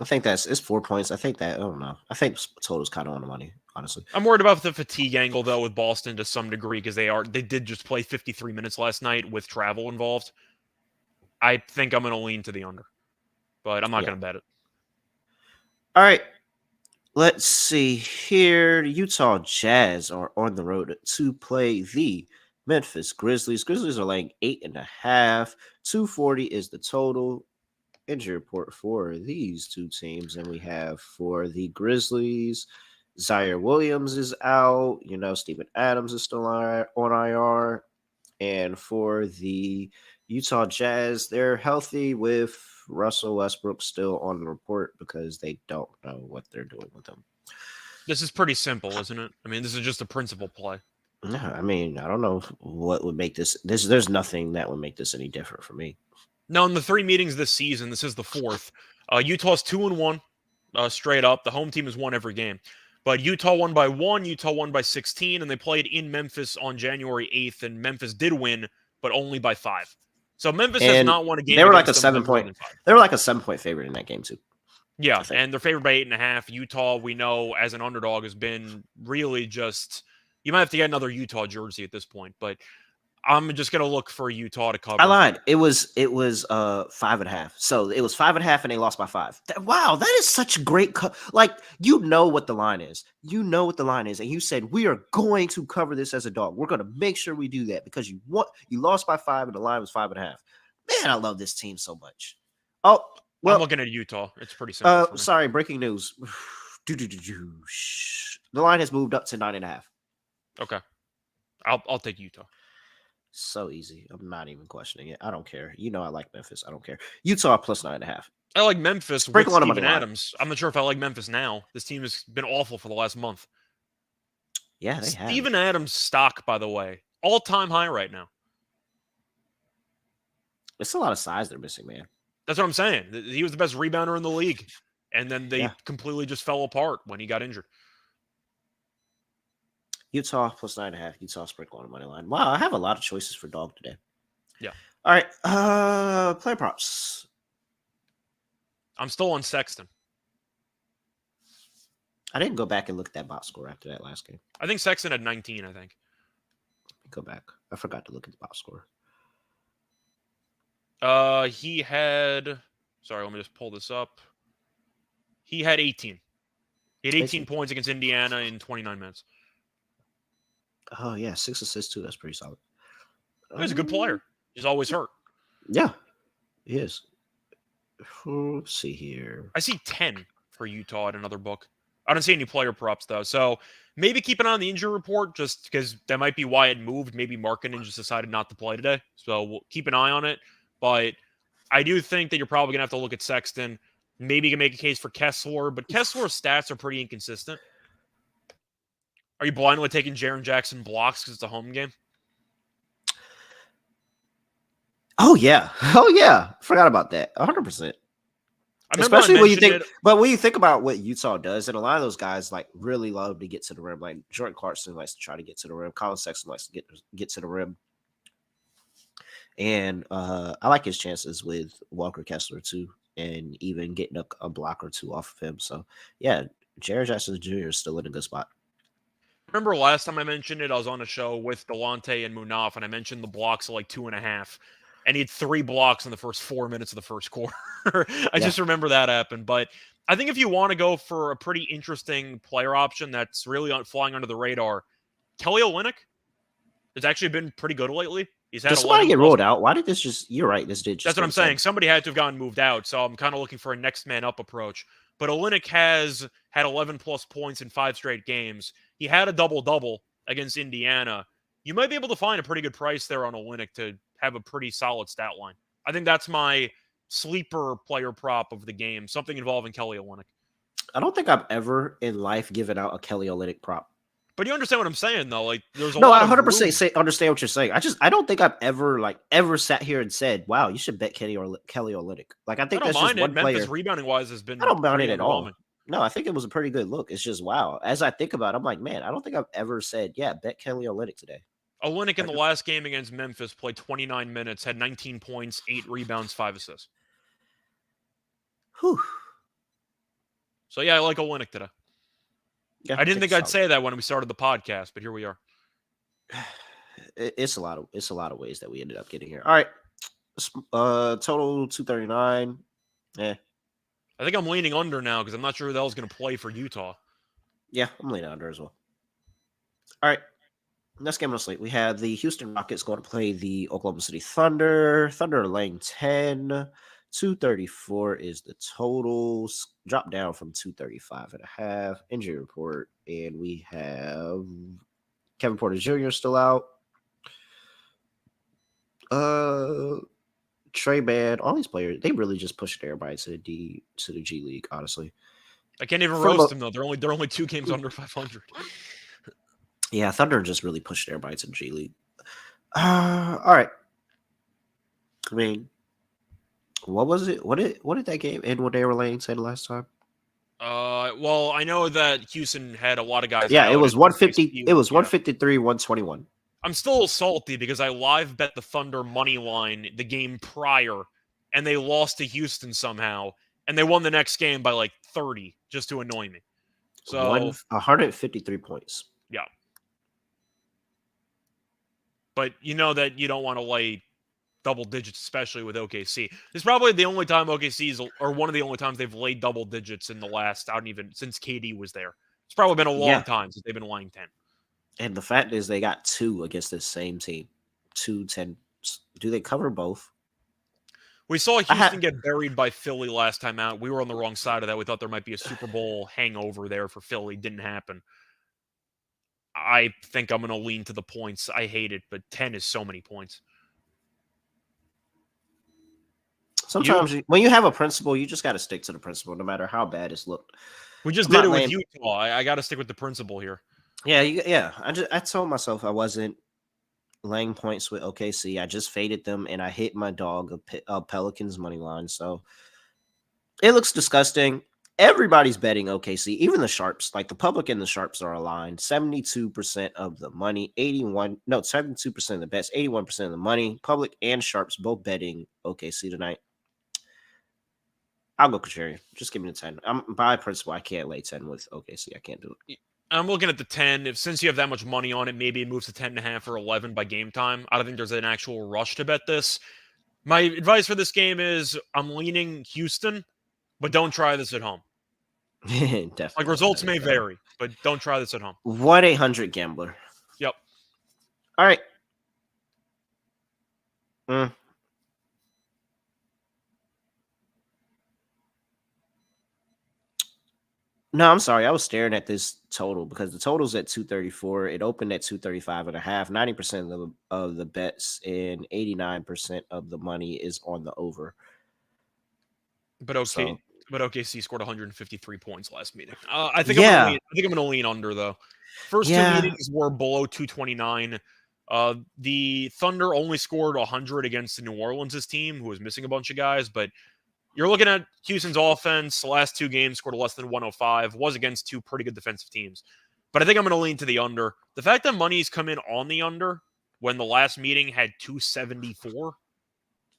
I think it's 4 points. I think that I don't know. I think total's kind of on the money, honestly. I'm worried about the fatigue angle though with Boston to some degree because they did just play 53 minutes last night with travel involved. I think I'm going to lean to the under, but I'm not going to bet it. All right. Let's see here. Utah Jazz are on the road to play the Memphis Grizzlies. Grizzlies are laying 8.5. 240 is the total. Injury report for these two teams. And we have for the Grizzlies, Zaire Williams is out. Steven Adams is still on IR. And for the Utah Jazz, they're healthy with Russell Westbrook still on the report because they don't know what they're doing with him. This is pretty simple, isn't it? I mean, this is just a principle play. No, I mean, I don't know what would make this. There's nothing that would make this any different for me. Now, in the 3 meetings this season, this is the 4th. Utah's 2-1 straight up. The home team has won every game. But Utah won by 1, Utah won by 16, and they played in Memphis on January 8th, and Memphis did win, but only by 5. So Memphis has not won a game. They were like a 7-point. They were like a 7-point favorite in that game too. Yeah, and they're favored by 8.5. Utah, we know as an underdog, has been really just. You might have to get another Utah jersey at this point, but I'm just gonna look for Utah to cover. I lied. It was 5.5. So it was 5.5, and they lost by 5. Wow, that is such a great like what the line is. You know what the line is, and you said we are going to cover this as a dog. We're going to make sure we do that because you lost by 5, and the line was 5.5. Man, I love this team so much. Oh, well, I'm looking at Utah. It's pretty simple. Sorry, breaking news. The line has moved up to 9.5. Okay, I'll take Utah. So easy. I'm not even questioning it. I don't care. I like Memphis. I don't care. Utah plus 9.5. I like Memphis with Steven Adams. I'm not sure if I like Memphis now. This team has been awful for the last month. Yeah, they have. Steven Adams' stock, by the way, all-time high right now. It's a lot of size they're missing, man. That's what I'm saying. He was the best rebounder in the league, and then they completely just fell apart when he got injured. Utah plus 9.5. Utah sprinkle on the money line. Wow, I have a lot of choices for dog today. Yeah. All right. Play props. I'm still on Sexton. I didn't go back and look at that box score after that last game. I think Sexton had 19, I think. Go back. I forgot to look at the box score. He had... Sorry, let me just pull this up. He had 18. He had 18 points against Indiana in 29 minutes. Oh, yeah. 6 assists, too. That's pretty solid. He's a good player. He's always hurt. Yeah, he is. Let's see here. I see 10 for Utah at another book. I don't see any player props, though. So maybe keep an eye on the injury report just because that might be why it moved. Maybe Markkanen just decided not to play today. So we'll keep an eye on it. But I do think that you're probably going to have to look at Sexton. Maybe you can make a case for Kessler, but Kessler's stats are pretty inconsistent. Are you blindly taking Jaren Jackson blocks because it's a home game? Oh, yeah. Forgot about that. 100%. Especially when you think, but when you think about what Utah does, and a lot of those guys like really love to get to the rim. Like Jordan Clarkson likes to try to get to the rim. Colin Sexton likes to get to the rim. And I like his chances with Walker Kessler too, and even getting a block or two off of him. So yeah, Jaren Jackson Jr. is still in a good spot. Remember last time I mentioned it, I was on a show with Delonte and Munaf, and I mentioned the blocks of like 2.5. and he had 3 blocks in the first 4 minutes of the first quarter. I Yeah. just remember that happened. But I think if you want to go for a pretty interesting player option that's really flying under the radar, Kelly Olynyk has actually been pretty good lately. He's Did had somebody 11 get plus. rolled out? Why did this just? You're right. This did just That's what go I'm to 10. saying. Somebody had to have gotten moved out, so I'm kind of looking for a next man up approach. But Olynyk has had 11 plus points in 5 straight games. He had a double-double against Indiana. You might be able to find a pretty good price there on Olynyk to have a pretty solid stat line. I think that's my sleeper player prop of the game, something involving Kelly Olynyk. I don't think I've ever in life given out a Kelly Olynyk prop. But you understand what I'm saying, though? Like, there's a No, lot I of 100% room. understand what you're saying. I don't think I've ever sat here and said, "Wow, you should bet Kelly Olynyk." Like, I I think don't that's just mind it. one Memphis player. rebounding-wise has I been don't mind it pretty at all. underwhelming. No, I think it was a pretty good look. It's just wow. As I think about it, I'm like, man, I don't think I've ever said, "Yeah, bet Kelly Olynyk today." Olynyk in Like, the last game against Memphis played 29 minutes, had 19 points, 8 rebounds, 5 assists. whew. So yeah, I like Olynyk today. Yeah, I I didn't think think it's I'd solid. say that when we started the podcast, but here we are. It's a lot of ways that we ended up getting here. All right, total 239. Yeah, I think I'm leaning under now because I'm not sure who the hell's going to play for Utah. yeah, I'm leaning under as well. All right, next game on the slate, we have the Houston Rockets going to play the Oklahoma City Thunder. Thunder laying 10. 234 is the totals. Drop down from 235.5. Injury report, and we have Kevin Porter Jr. still out. Trey Bad, all these players, they really just pushed everybody to the G League, honestly. I can't even For the roast mo- them though. They're only 2 games under 500. yeah, Thunder just really pushed everybody to the G League. All right. I mean, what was it? What did that game end when they were laying 10 last time? Well, I know that Houston had a lot of guys Yeah, out. it was And 150. OKC It was yeah. 153, 121. I'm still salty because I live bet the Thunder money line the game prior, and they lost to Houston somehow, and they won the next game by like 30 just to annoy me. So 153 points. yeah. But you know that you don't want to lay double digits, especially with OKC. This is probably the only time OKC's, or one of the only times they've laid double digits in the last, I don't even, since KD was there. It's probably been a long Yeah. time since they've been laying 10. And the fact is, they got 2 against this same team. 2-10. Do they cover both? We saw Houston get buried by Philly last time out. We were on the wrong side of that. We thought there might be a Super Bowl hangover there for Philly. Didn't happen. I think I'm going to lean to the points. I hate it, but 10 is so many points. Sometimes when you have a principle, you just got to stick to the principle, no matter how bad it's looked. We just did it with Utah. I got to stick with the principle here. Yeah. I told myself I wasn't laying points with OKC. I just faded them, and I hit my dog a Pelicans money line. So it looks disgusting. Everybody's betting OKC, even the sharps. Like the public and the sharps are aligned. 72% of the money, 72% of the bets, 81% of the money. Public and sharps both betting OKC tonight. I'll go contrarian. Just give me the 10. I'm by principle. I can't lay 10 with OKC. I can't do it. I'm looking at the 10. Since you have that much money on it, maybe it moves to 10.5 or 11 by game time. I don't think there's an actual rush to bet this. My advice for this game is I'm leaning Houston, but don't try this at home. Definitely. Like results may vary, but don't try this at home. 1-800-GAMBLER. Yep. All right. No, I'm sorry. I was staring at this total because the total's at 234. It opened at 235.5. 90% of the bets and 89% of the money is on the over. But OKC scored 153 points last meeting. I think I'm going to lean under though. First 2 meetings were below 229. The Thunder only scored 100 against the New Orleans' team, who was missing a bunch of guys, but you're looking at Houston's offense. The last 2 games scored less than 105. Was against 2 pretty good defensive teams. But I think I'm going to lean to the under. The fact that money's come in on the under when the last meeting had 274,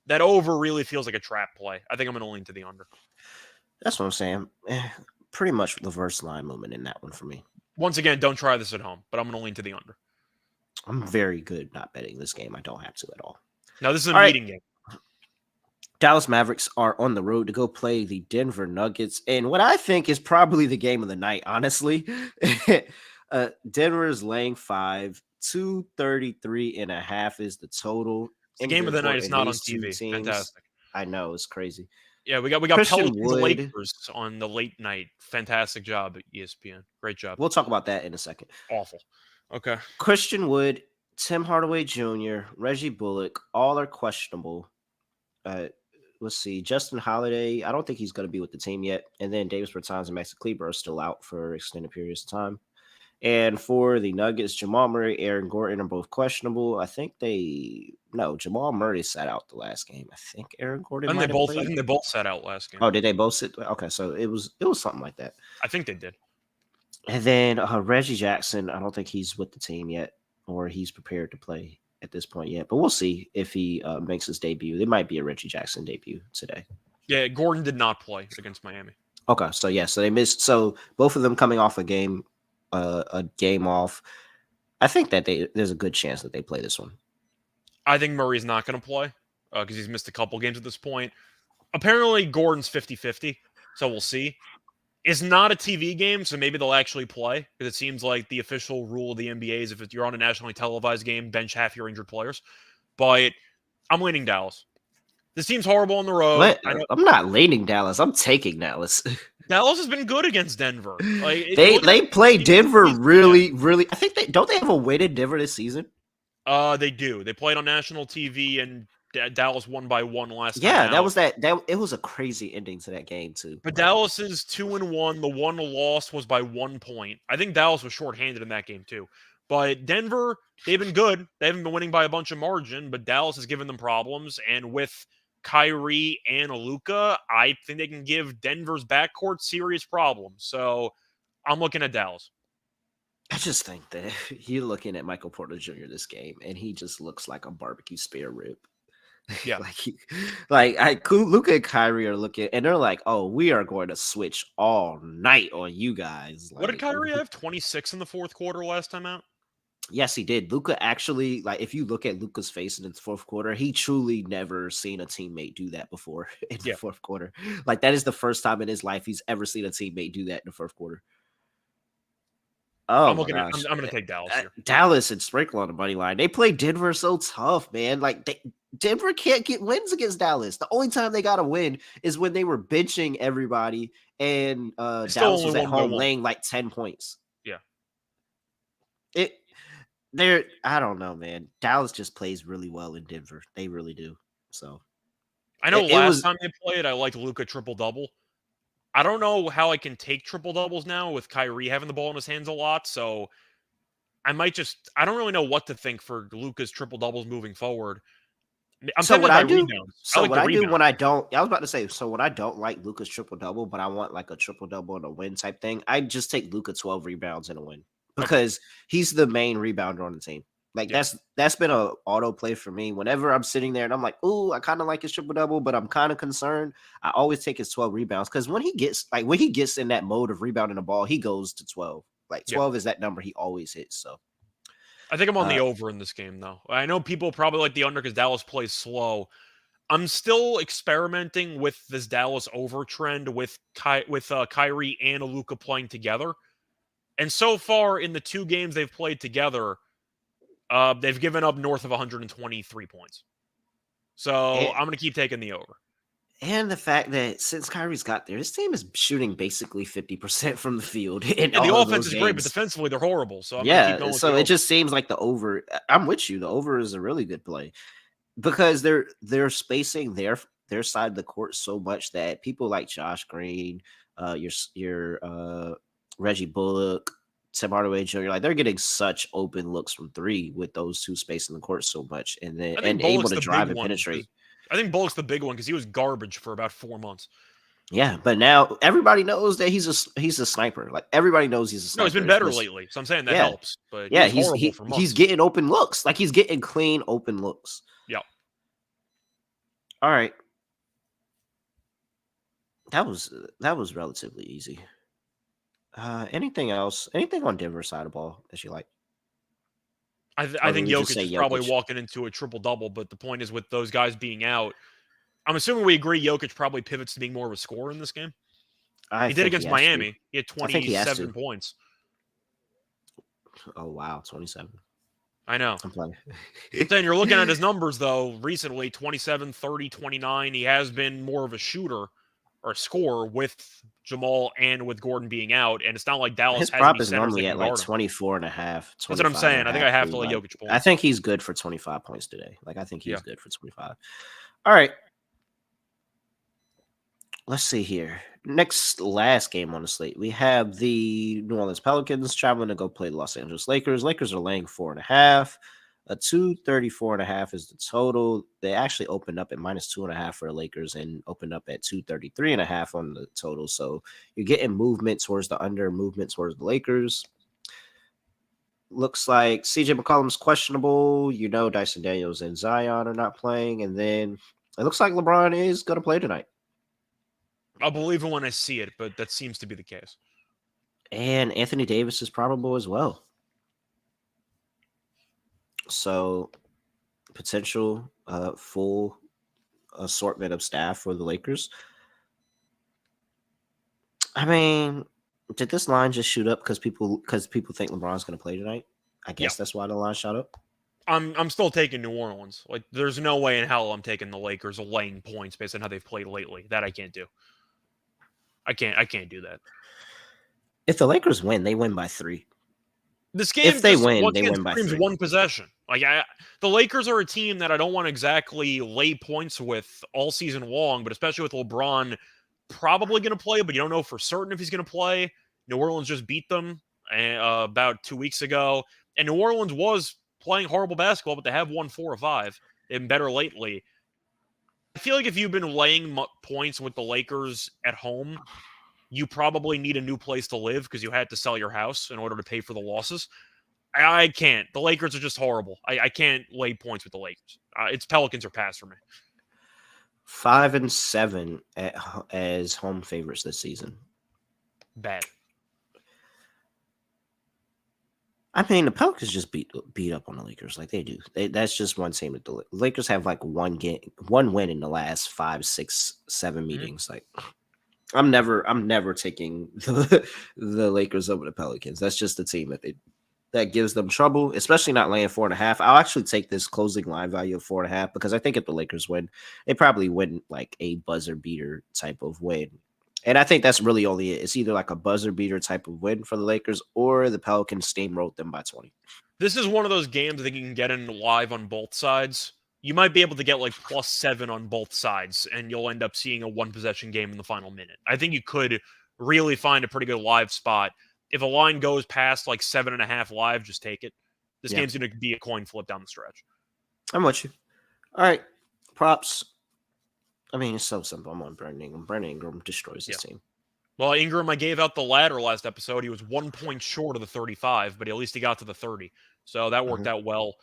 that over really feels like a trap play. I think I'm going to lean to the under. That's what I'm saying. Pretty much reverse line movement in that one for me. Once again, don't try this at home, but I'm going to lean to the under. I'm very good not betting this game. I don't have to at all. Now, this is a meeting game. Dallas Mavericks are on the road to go play the Denver Nuggets, and what I think is probably the game of the night, honestly. Denver is laying 5, 233.5 is the total. It's the game of Injury the night. report It's in not on these two TV. teams, Fantastic. I know it's crazy. Yeah, we got Christian Pelicans and Wood, Lakers on the late night. Fantastic job at ESPN. Great job. we'll talk about that in a second. Awful. Okay. Christian Wood, Tim Hardaway Jr., Reggie Bullock, all are questionable. Uh, let's see, Justin Holiday, I don't think he's going to be with the team yet. And then Davis Bertans and Maxi Kleber are still out for extended periods of time. And for the Nuggets, Jamal Murray, Aaron Gordon are both questionable. Jamal Murray sat out the last game. I think Aaron Gordon might have played. I think they both sat out last game. Oh, did they both sit? Okay, so it was something like that. I think they did. And then Reggie Jackson, I don't think he's with the team yet, or he's prepared to play at this point yet. But we'll see if he makes his debut. There might be a Reggie Jackson debut today. Yeah, Gordon did not play against Miami. Okay, so so they missed. So both of them coming off a game off. I think that there's a good chance that they play this one. I think Murray's not going to play because he's missed a couple games at this point. Apparently, Gordon's 50-50, so we'll see. It's not a TV game, so maybe they'll actually play because it seems like the official rule of the NBA is if you're on a nationally televised game, bench half your injured players. But I'm leaning Dallas. This team's horrible on the road. I'm not leaning Dallas. I'm taking Dallas. Dallas has been good against Denver. They play Denver really. I think they have a win in Denver this season. They do. They played on national TV, and Dallas won by 1 last time. Yeah, that was that. It was a crazy ending to that game too. But Dallas is 2-1. The one loss was by 1 point. I think Dallas was shorthanded in that game too. But Denver, they've been good. They haven't been winning by a bunch of margin, but Dallas has given them problems. And with Kyrie and Luka, I think they can give Denver's backcourt serious problems. So I'm looking at Dallas. I just think that you're looking at Michael Porter Jr. this game, and he just looks like a barbecue spare rib. Yeah, Luka and Kyrie are looking, and they're like, "Oh, we are going to switch all night on you guys." What did Kyrie have? 26 in the fourth quarter last time out. Yes, he did. Luka actually, if you look at Luka's face in the fourth quarter, he truly never seen a teammate do that before in the fourth quarter. That is the first time in his life he's ever seen a teammate do that in the fourth quarter. Oh, I'm going to take Dallas here. Dallas and Sprinkle on the money line. They play Denver so tough, man. Denver can't get wins against Dallas. The only time they got a win is when they were benching everybody, and Dallas was at home laying 10 points. Yeah. I don't know, man. Dallas just plays really well in Denver. They really do. So I know last time they played, I liked Luka triple-double. I don't know how I can take triple-doubles now with Kyrie having the ball in his hands a lot, so I don't really know what to think for Luka's triple-doubles moving forward. When I don't like Luka's triple-double, but I want a triple-double and a win type thing, I just take Luka 12 rebounds and a win because he's the main rebounder on the team. That's been a auto play for me. Whenever I'm sitting there and I'm like, "Ooh, I kind of like his triple double, but I'm kind of concerned." I always take his 12 rebounds because when he gets in that mode of rebounding the ball, he goes to 12. 12 is that number he always hits. So I think I'm on the over in this game, though. I know people probably like the under because Dallas plays slow. I'm still experimenting with this Dallas over trend with Kyrie and Luka playing together, and so far in the 2 games they've played together. They've given up north of 123 points. So I'm going to keep taking the over. And the fact that since Kyrie's got there, his team is shooting basically 50% from the field. The offense is great, but defensively they're horrible. So I'm going to keep going with it just seems like the over. I'm with you. The over is a really good play because they're spacing their side of the court so much that people like Josh Green, your Reggie Bullock, Tim Hardaway Jr. They're getting such open looks from 3 with those 2 spacing the court so much, and able to drive and penetrate. I think Bullock's the big one because he was garbage for about 4 months. Yeah, but now everybody knows that he's a sniper. Everybody knows he's a sniper. No, he's been better lately, so I'm saying that helps. But he's getting open looks. He's getting clean open looks. Yeah. All right. That was relatively easy. Anything else? Anything on Denver side of ball that you like? I think Jokic is probably walking into a triple-double, but the point is with those guys being out, I'm assuming we agree Jokic probably pivots to being more of a scorer in this game. He did against Miami. He had I think he has 27 to. points. Oh wow, 27. I know. I'm playing. Then you're looking at his numbers, though, recently 27, 30, 29. He has been more of a shooter or a scorer with Jamal and with Gordon being out. And it's not like Dallas His has any prop is centers that normally can at like guard him. 24 and a half, That's what I'm 25 and saying. a I think half. I have to let Jokic I points. think he's good for 25 points today. Like, I think he's Yeah. good for 25. All right. Let's see here. Last game on the slate, we have the New Orleans Pelicans traveling to go play the Los Angeles Lakers. Lakers are laying 4.5. A 234.5 is the total. They actually opened up at -2.5 for the Lakers and opened up at 233.5 on the total. So you're getting movement towards the under, movement towards the Lakers. Looks like CJ McCollum's questionable. Dyson Daniels and Zion are not playing. And then it looks like LeBron is going to play tonight. I'll believe it when I see it, but that seems to be the case. And Anthony Davis is probable as well. So potential full assortment of staff for the Lakers. I mean, did this line just shoot up because people think LeBron's going to play tonight? I guess that's why the line shot up. I'm still taking New Orleans. Like, there's no way in hell I'm taking the Lakers laying points based on how they've played lately. That I can't do. I can't do that. If the Lakers win, they win by 3. This game, if they win, they win by 3. One possession. Like, the Lakers are a team that I don't want to exactly lay points with all season long, but especially with LeBron probably going to play, but you don't know for certain if he's going to play. New Orleans just beat them about 2 weeks ago, and New Orleans was playing horrible basketball, but they have won 4 or 5. They've been better lately. I feel like if you've been laying points with the Lakers at home, you probably need a new place to live because you had to sell your house in order to pay for the losses. I can't. The Lakers are just horrible. I can't lay points with the Lakers. It's Pelicans or pass for me. 5-7 as home favorites this season. Bad. I mean, the Pelicans just beat up on the Lakers like they do. That's just one team. That the Lakers have like one win in the last 5, 6, 7 meetings. Like, I'm never taking the Lakers over the Pelicans. That's just the team that gives them trouble, especially not laying 4.5. I'll actually take this closing line value of 4.5 because I think if the Lakers win, they probably win like a buzzer beater type of win. And I think that's really only it. It's either like a buzzer beater type of win for the Lakers or the Pelicans steamrolled them by 20. This is one of those games I think you can get in live on both sides. You might be able to get like +7 on both sides, and you'll end up seeing a 1-possession game in the final minute. I think you could really find a pretty good live spot. If a line goes past like 7.5 live, just take it. This game's going to be a coin flip down the stretch. I'm with you. All right. Props. I mean, it's so simple. I'm on Brandon Ingram. Brandon Ingram destroys this team. Well, Ingram, I gave out the ladder last episode. He was 1 point short of the 35, but at least he got to the 30. So that worked out well.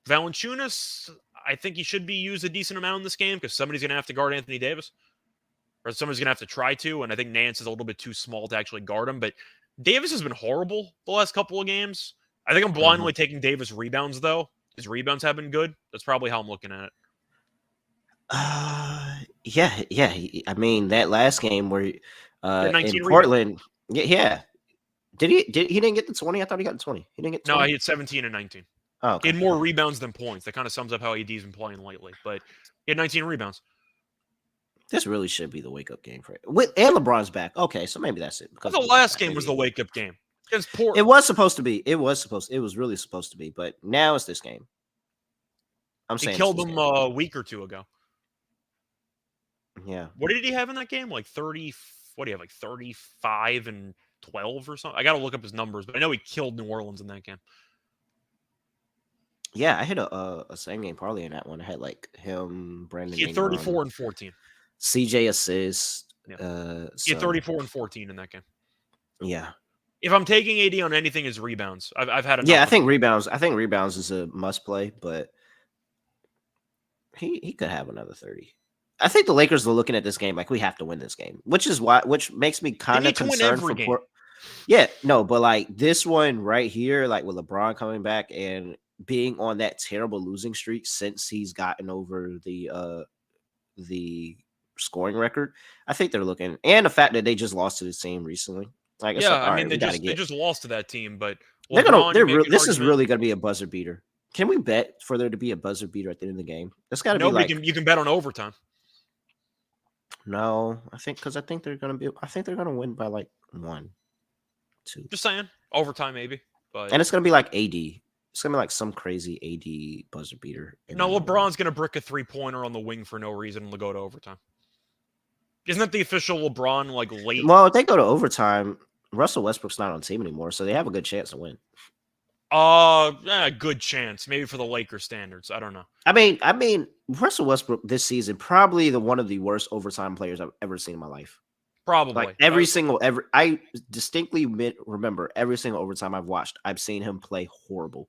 Valanciunas, I think he should be used a decent amount in this game because somebody's going to have to guard Anthony Davis. Or somebody's going to have to try to, and I think Nance is a little bit too small to actually guard him. But Davis has been horrible the last couple of games. I think I'm blindly taking Davis rebounds, though. His rebounds have been good. That's probably how I'm looking at it. Yeah. I mean, that last game where in Portland, yeah. Did he didn't get the 20? I thought he got the 20. He didn't get the 20. No, he had 17 and 19. Oh, okay. He had more rebounds than points. That kind of sums up how AD's been playing lately. But he had 19 rebounds. This really should be the wake-up game for it. And LeBron's back. Okay, so maybe that's it. Because the last game was the wake-up game. It was supposed to be. It was really supposed to be. But now it's this game. I'm saying he killed him a week or two ago. Yeah. What did he have in that game? Like 30. What do you have? Like 35 and 12 or something? I got to look up his numbers, but I know he killed New Orleans in that game. Yeah, I hit a same game parlay in that one. I had like him, Brandon. He had 34 and 14. CJ assist. Yeah. He had 34 and 14 in that game. Yeah. If I'm taking AD on anything, it's rebounds. I've had enough. Yeah, I think rebounds. I think rebounds is a must play, but he could have another 30. I think the Lakers are looking at this game like we have to win this game, which makes me kind of concerned for. Yeah, no, but like this one right here, like with LeBron coming back and being on that terrible losing streak since he's gotten over the scoring record. I think they're looking, and the fact that they just lost to the team recently. Like it's Yeah, like, I all mean right, we got to they get. just lost to that team, but They're gonna. LeBron, you They're make real. an This is argument. really gonna be a buzzer beater. Can we bet for there to be a buzzer beater at the end of the game? That's got to be Nobody like. can you can bet on overtime. No, I think they're gonna be. I think they're gonna win by like 1, 2, Just saying, overtime maybe. But and it's gonna be like AD. It's gonna be like some crazy AD buzzer beater. And no, they're gonna win. LeBron's gonna brick a 3-pointer on the wing for no reason and go to overtime. Isn't that the official LeBron like late? Well, if they go to overtime, Russell Westbrook's not on the team anymore, so they have a good chance to win. Good chance maybe for the Lakers standards. I don't know. I mean, Russell Westbrook this season probably one of the worst overtime players I've ever seen in my life. Probably Like I distinctly remember every single overtime I've watched, I've seen him play horrible.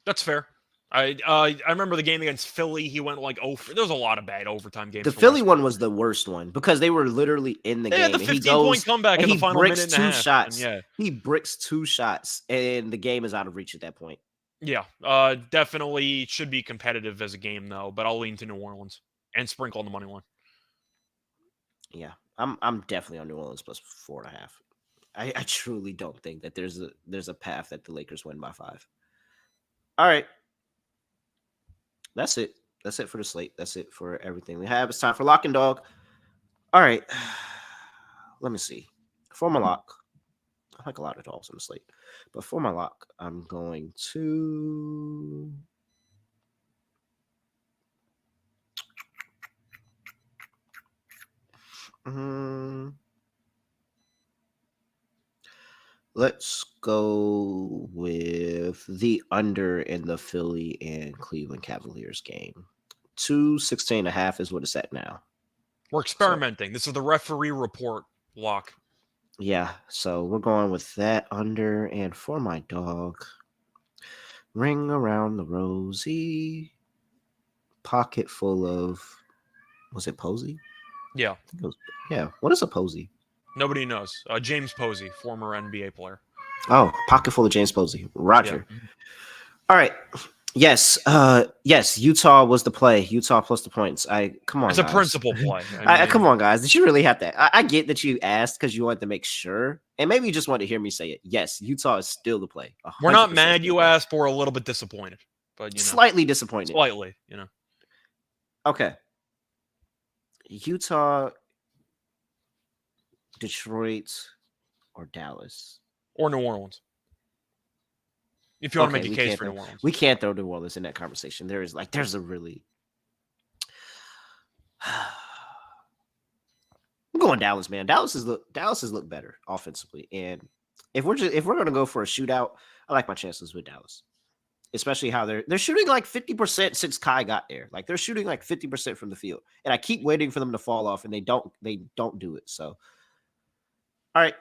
That's fair. I remember the game against Philly. He went like there was a lot of bad overtime games. The for Philly Westbrook. one was the worst one because they were literally in the They game. had the And 15-point comeback in the final minute and a half. Shots. Yeah, he bricks 2 shots, and the game is out of reach at that point. yeah. Definitely should be competitive as a game though. But I'll lean to New Orleans and sprinkle on the money line. Yeah, I'm definitely on New Orleans plus 4.5. I truly don't think that there's a path that the Lakers win by 5. All right. That's it. That's it for the slate. That's it for everything we have. It's time for lock and dog. All right. Let me see. For my lock, I like a lot of dogs on the slate. But for my lock, I'm going to let's go with the under in the Philly and Cleveland Cavaliers game. 216.5 is what it's at now. We're experimenting. So, this is the referee report lock. Yeah, so we're going with that under. And for my dog, ring around the rosy, pocket full of, was it Posey? Yeah. Yeah. What is a Posey? Nobody knows. James Posey, former NBA player. Oh, pocket full of James Posey. Roger. Yeah. All right. Yes. Yes. Utah was the play. Utah plus the points. Come on. It's a principal play. Come on, guys. Did you really have that? I get that you asked because you wanted to make sure, and maybe you just wanted to hear me say it. Yes, Utah is still the play. We're not mad you asked, but we're a little bit disappointed. But slightly disappointed. Slightly. Okay. Utah, Detroit, or Dallas, or New Orleans. If you want to make a case for New Orleans. We can't throw New Orleans in that conversation. There's a really I'm going Dallas, man. Dallas has looked better offensively. And if we're gonna go for a shootout, I like my chances with Dallas. Especially how they're shooting like 50% since Kai got there. Like they're shooting like 50% from the field. And I keep waiting for them to fall off, and they don't do it. So all right.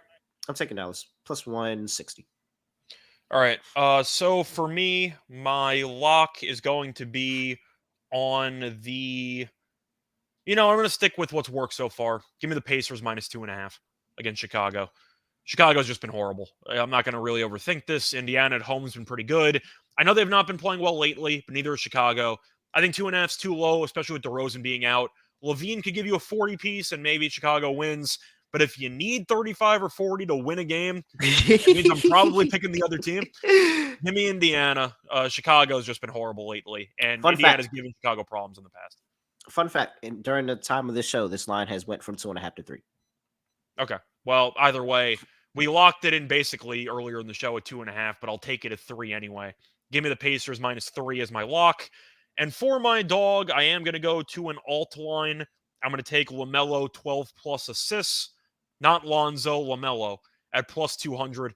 I'm taking Dallas plus 160. All right. So for me, my lock is going to be on the. I'm going to stick with what's worked so far. Give me the Pacers minus 2.5 against Chicago. Chicago's just been horrible. I'm not going to really overthink this. Indiana at home has been pretty good. I know they've not been playing well lately, but neither is Chicago. I think 2.5 is too low, especially with DeRozan being out. Levine could give you a 40 piece, and maybe Chicago wins. But if you need 35 or 40 to win a game, it means I'm probably picking the other team. Give me Indiana. Chicago's just been horrible lately, and Indiana's given Chicago problems in the past. Fun fact: during the time of this show, this line has went from 2.5 to 3. Okay. Well, either way, we locked it in basically earlier in the show at 2.5, but I'll take it at 3 anyway. Give me the Pacers minus 3 as my lock. And for my dog, I am going to go to an alt line. I'm going to take LaMelo 12 plus assists, not Lonzo, LaMelo at plus 200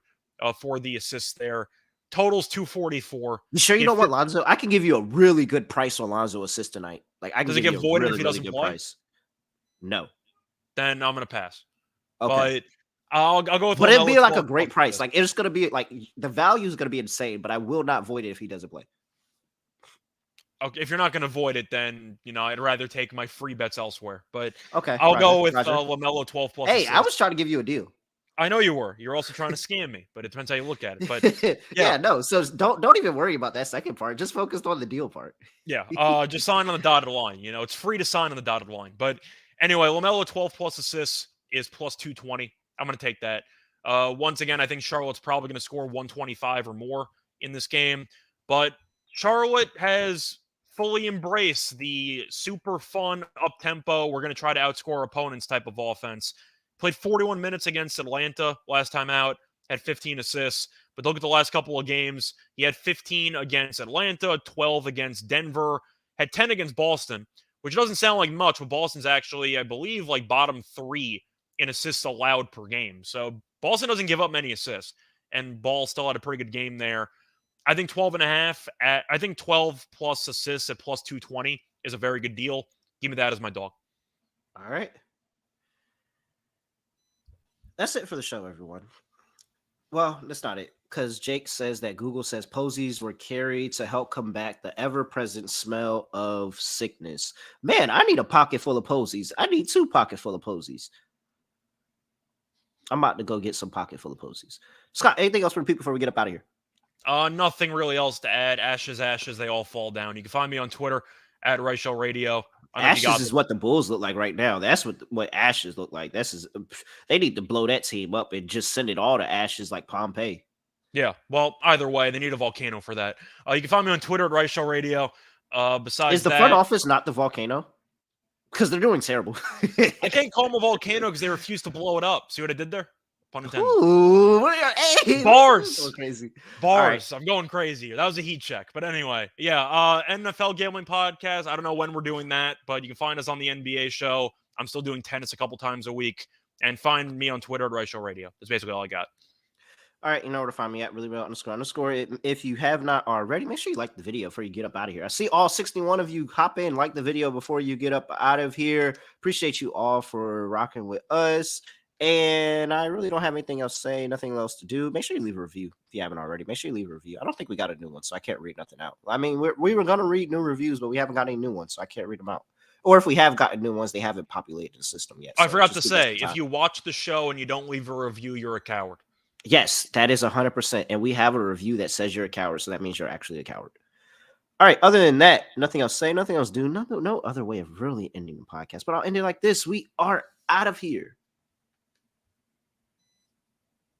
for the assists there. Totals 244. You sure you don't want Lonzo? I can give you a really good price on Lonzo assist tonight. Like I can Does it get voided if he doesn't play? Price. No. Then I'm going to pass. Okay. But I'll go with. But it'd be like a great price. Like it's going to be like the value is going to be insane. But I will not void it if he doesn't play. Okay, if you're not going to void it, then I'd rather take my free bets elsewhere. But okay, I'll go with LaMelo 12 plus. Hey, I was trying to give you a deal. I know you were. You're also trying to scam me, but it depends how you look at it. But yeah, Yeah, no. So don't even worry about that second part. Just focus on the deal part. yeah. Just sign on the dotted line. It's free to sign on the dotted line. But anyway, LaMelo 12 plus assists is plus 220. I'm going to take that. Once again, I think Charlotte's probably going to score 125 or more in this game. But Charlotte has fully embraced the super fun up tempo. We're going to try to outscore opponents type of offense. Played 41 minutes against Atlanta last time out, had 15 assists. But look at the last couple of games. He had 15 against Atlanta, 12 against Denver, had 10 against Boston, which doesn't sound like much, but Boston's actually, I believe, like bottom 3 in assists allowed per game. So Boston doesn't give up many assists, and Ball still had a pretty good game there. I think 12.5 I think 12 plus assists at plus 220 is a very good deal. Give me that as my dog. All right. That's it for the show, everyone. Well, that's not it, because Jake says that Google says posies were carried to help combat the ever-present smell of sickness. Man, I need a pocket full of posies. I need 2 pocket full of posies. I'm about to go get some pocket full of posies. Scott, anything else for the people before we get up out of here? Nothing really else to add. Ashes, they all fall down. You can find me on Twitter at Reichel Radio. Ashes is what the Bulls look like right now. That's what Ashes look like. They need to blow that team up and just send it all to ashes like Pompeii. Yeah, well, either way, they need a volcano for that. You can find me on Twitter at Reichel Radio. Besides Is the that, front office not the volcano? Because they're doing terrible. I can't call them a volcano because they refuse to blow it up. See what I did there? Pun intended. Ooh, hey, Bars. So crazy. Bars. Right. I'm going crazy. That was a heat check. But anyway, yeah, NFL Gambling Podcast. I don't know when we're doing that, but you can find us on the NBA show. I'm still doing tennis a couple times a week. And find me on Twitter at Reichel Radio. That's basically all I got. All right, you know where to find me at ___. If you have not already, make sure you like the video before you get up out of here. I see all 61 of you hop in, like the video before you get up out of here. Appreciate you all for rocking with us. And I really don't have anything else to say, nothing else to do. Make sure you leave a review if you haven't already. Make sure you leave a review. I don't think we got a new one, so I can't read nothing out. I mean, we were going to read new reviews, but we haven't got any new ones, so I can't read them out. Or if we have gotten new ones, they haven't populated the system yet. I forgot to say, if you watch the show and you don't leave a review, you're a coward. Yes, that is 100%. And we have a review that says you're a coward, so that means you're actually a coward. All right, other than that, nothing else to say, nothing else to do. No other way of really ending the podcast. But I'll end it like this. We are out of here.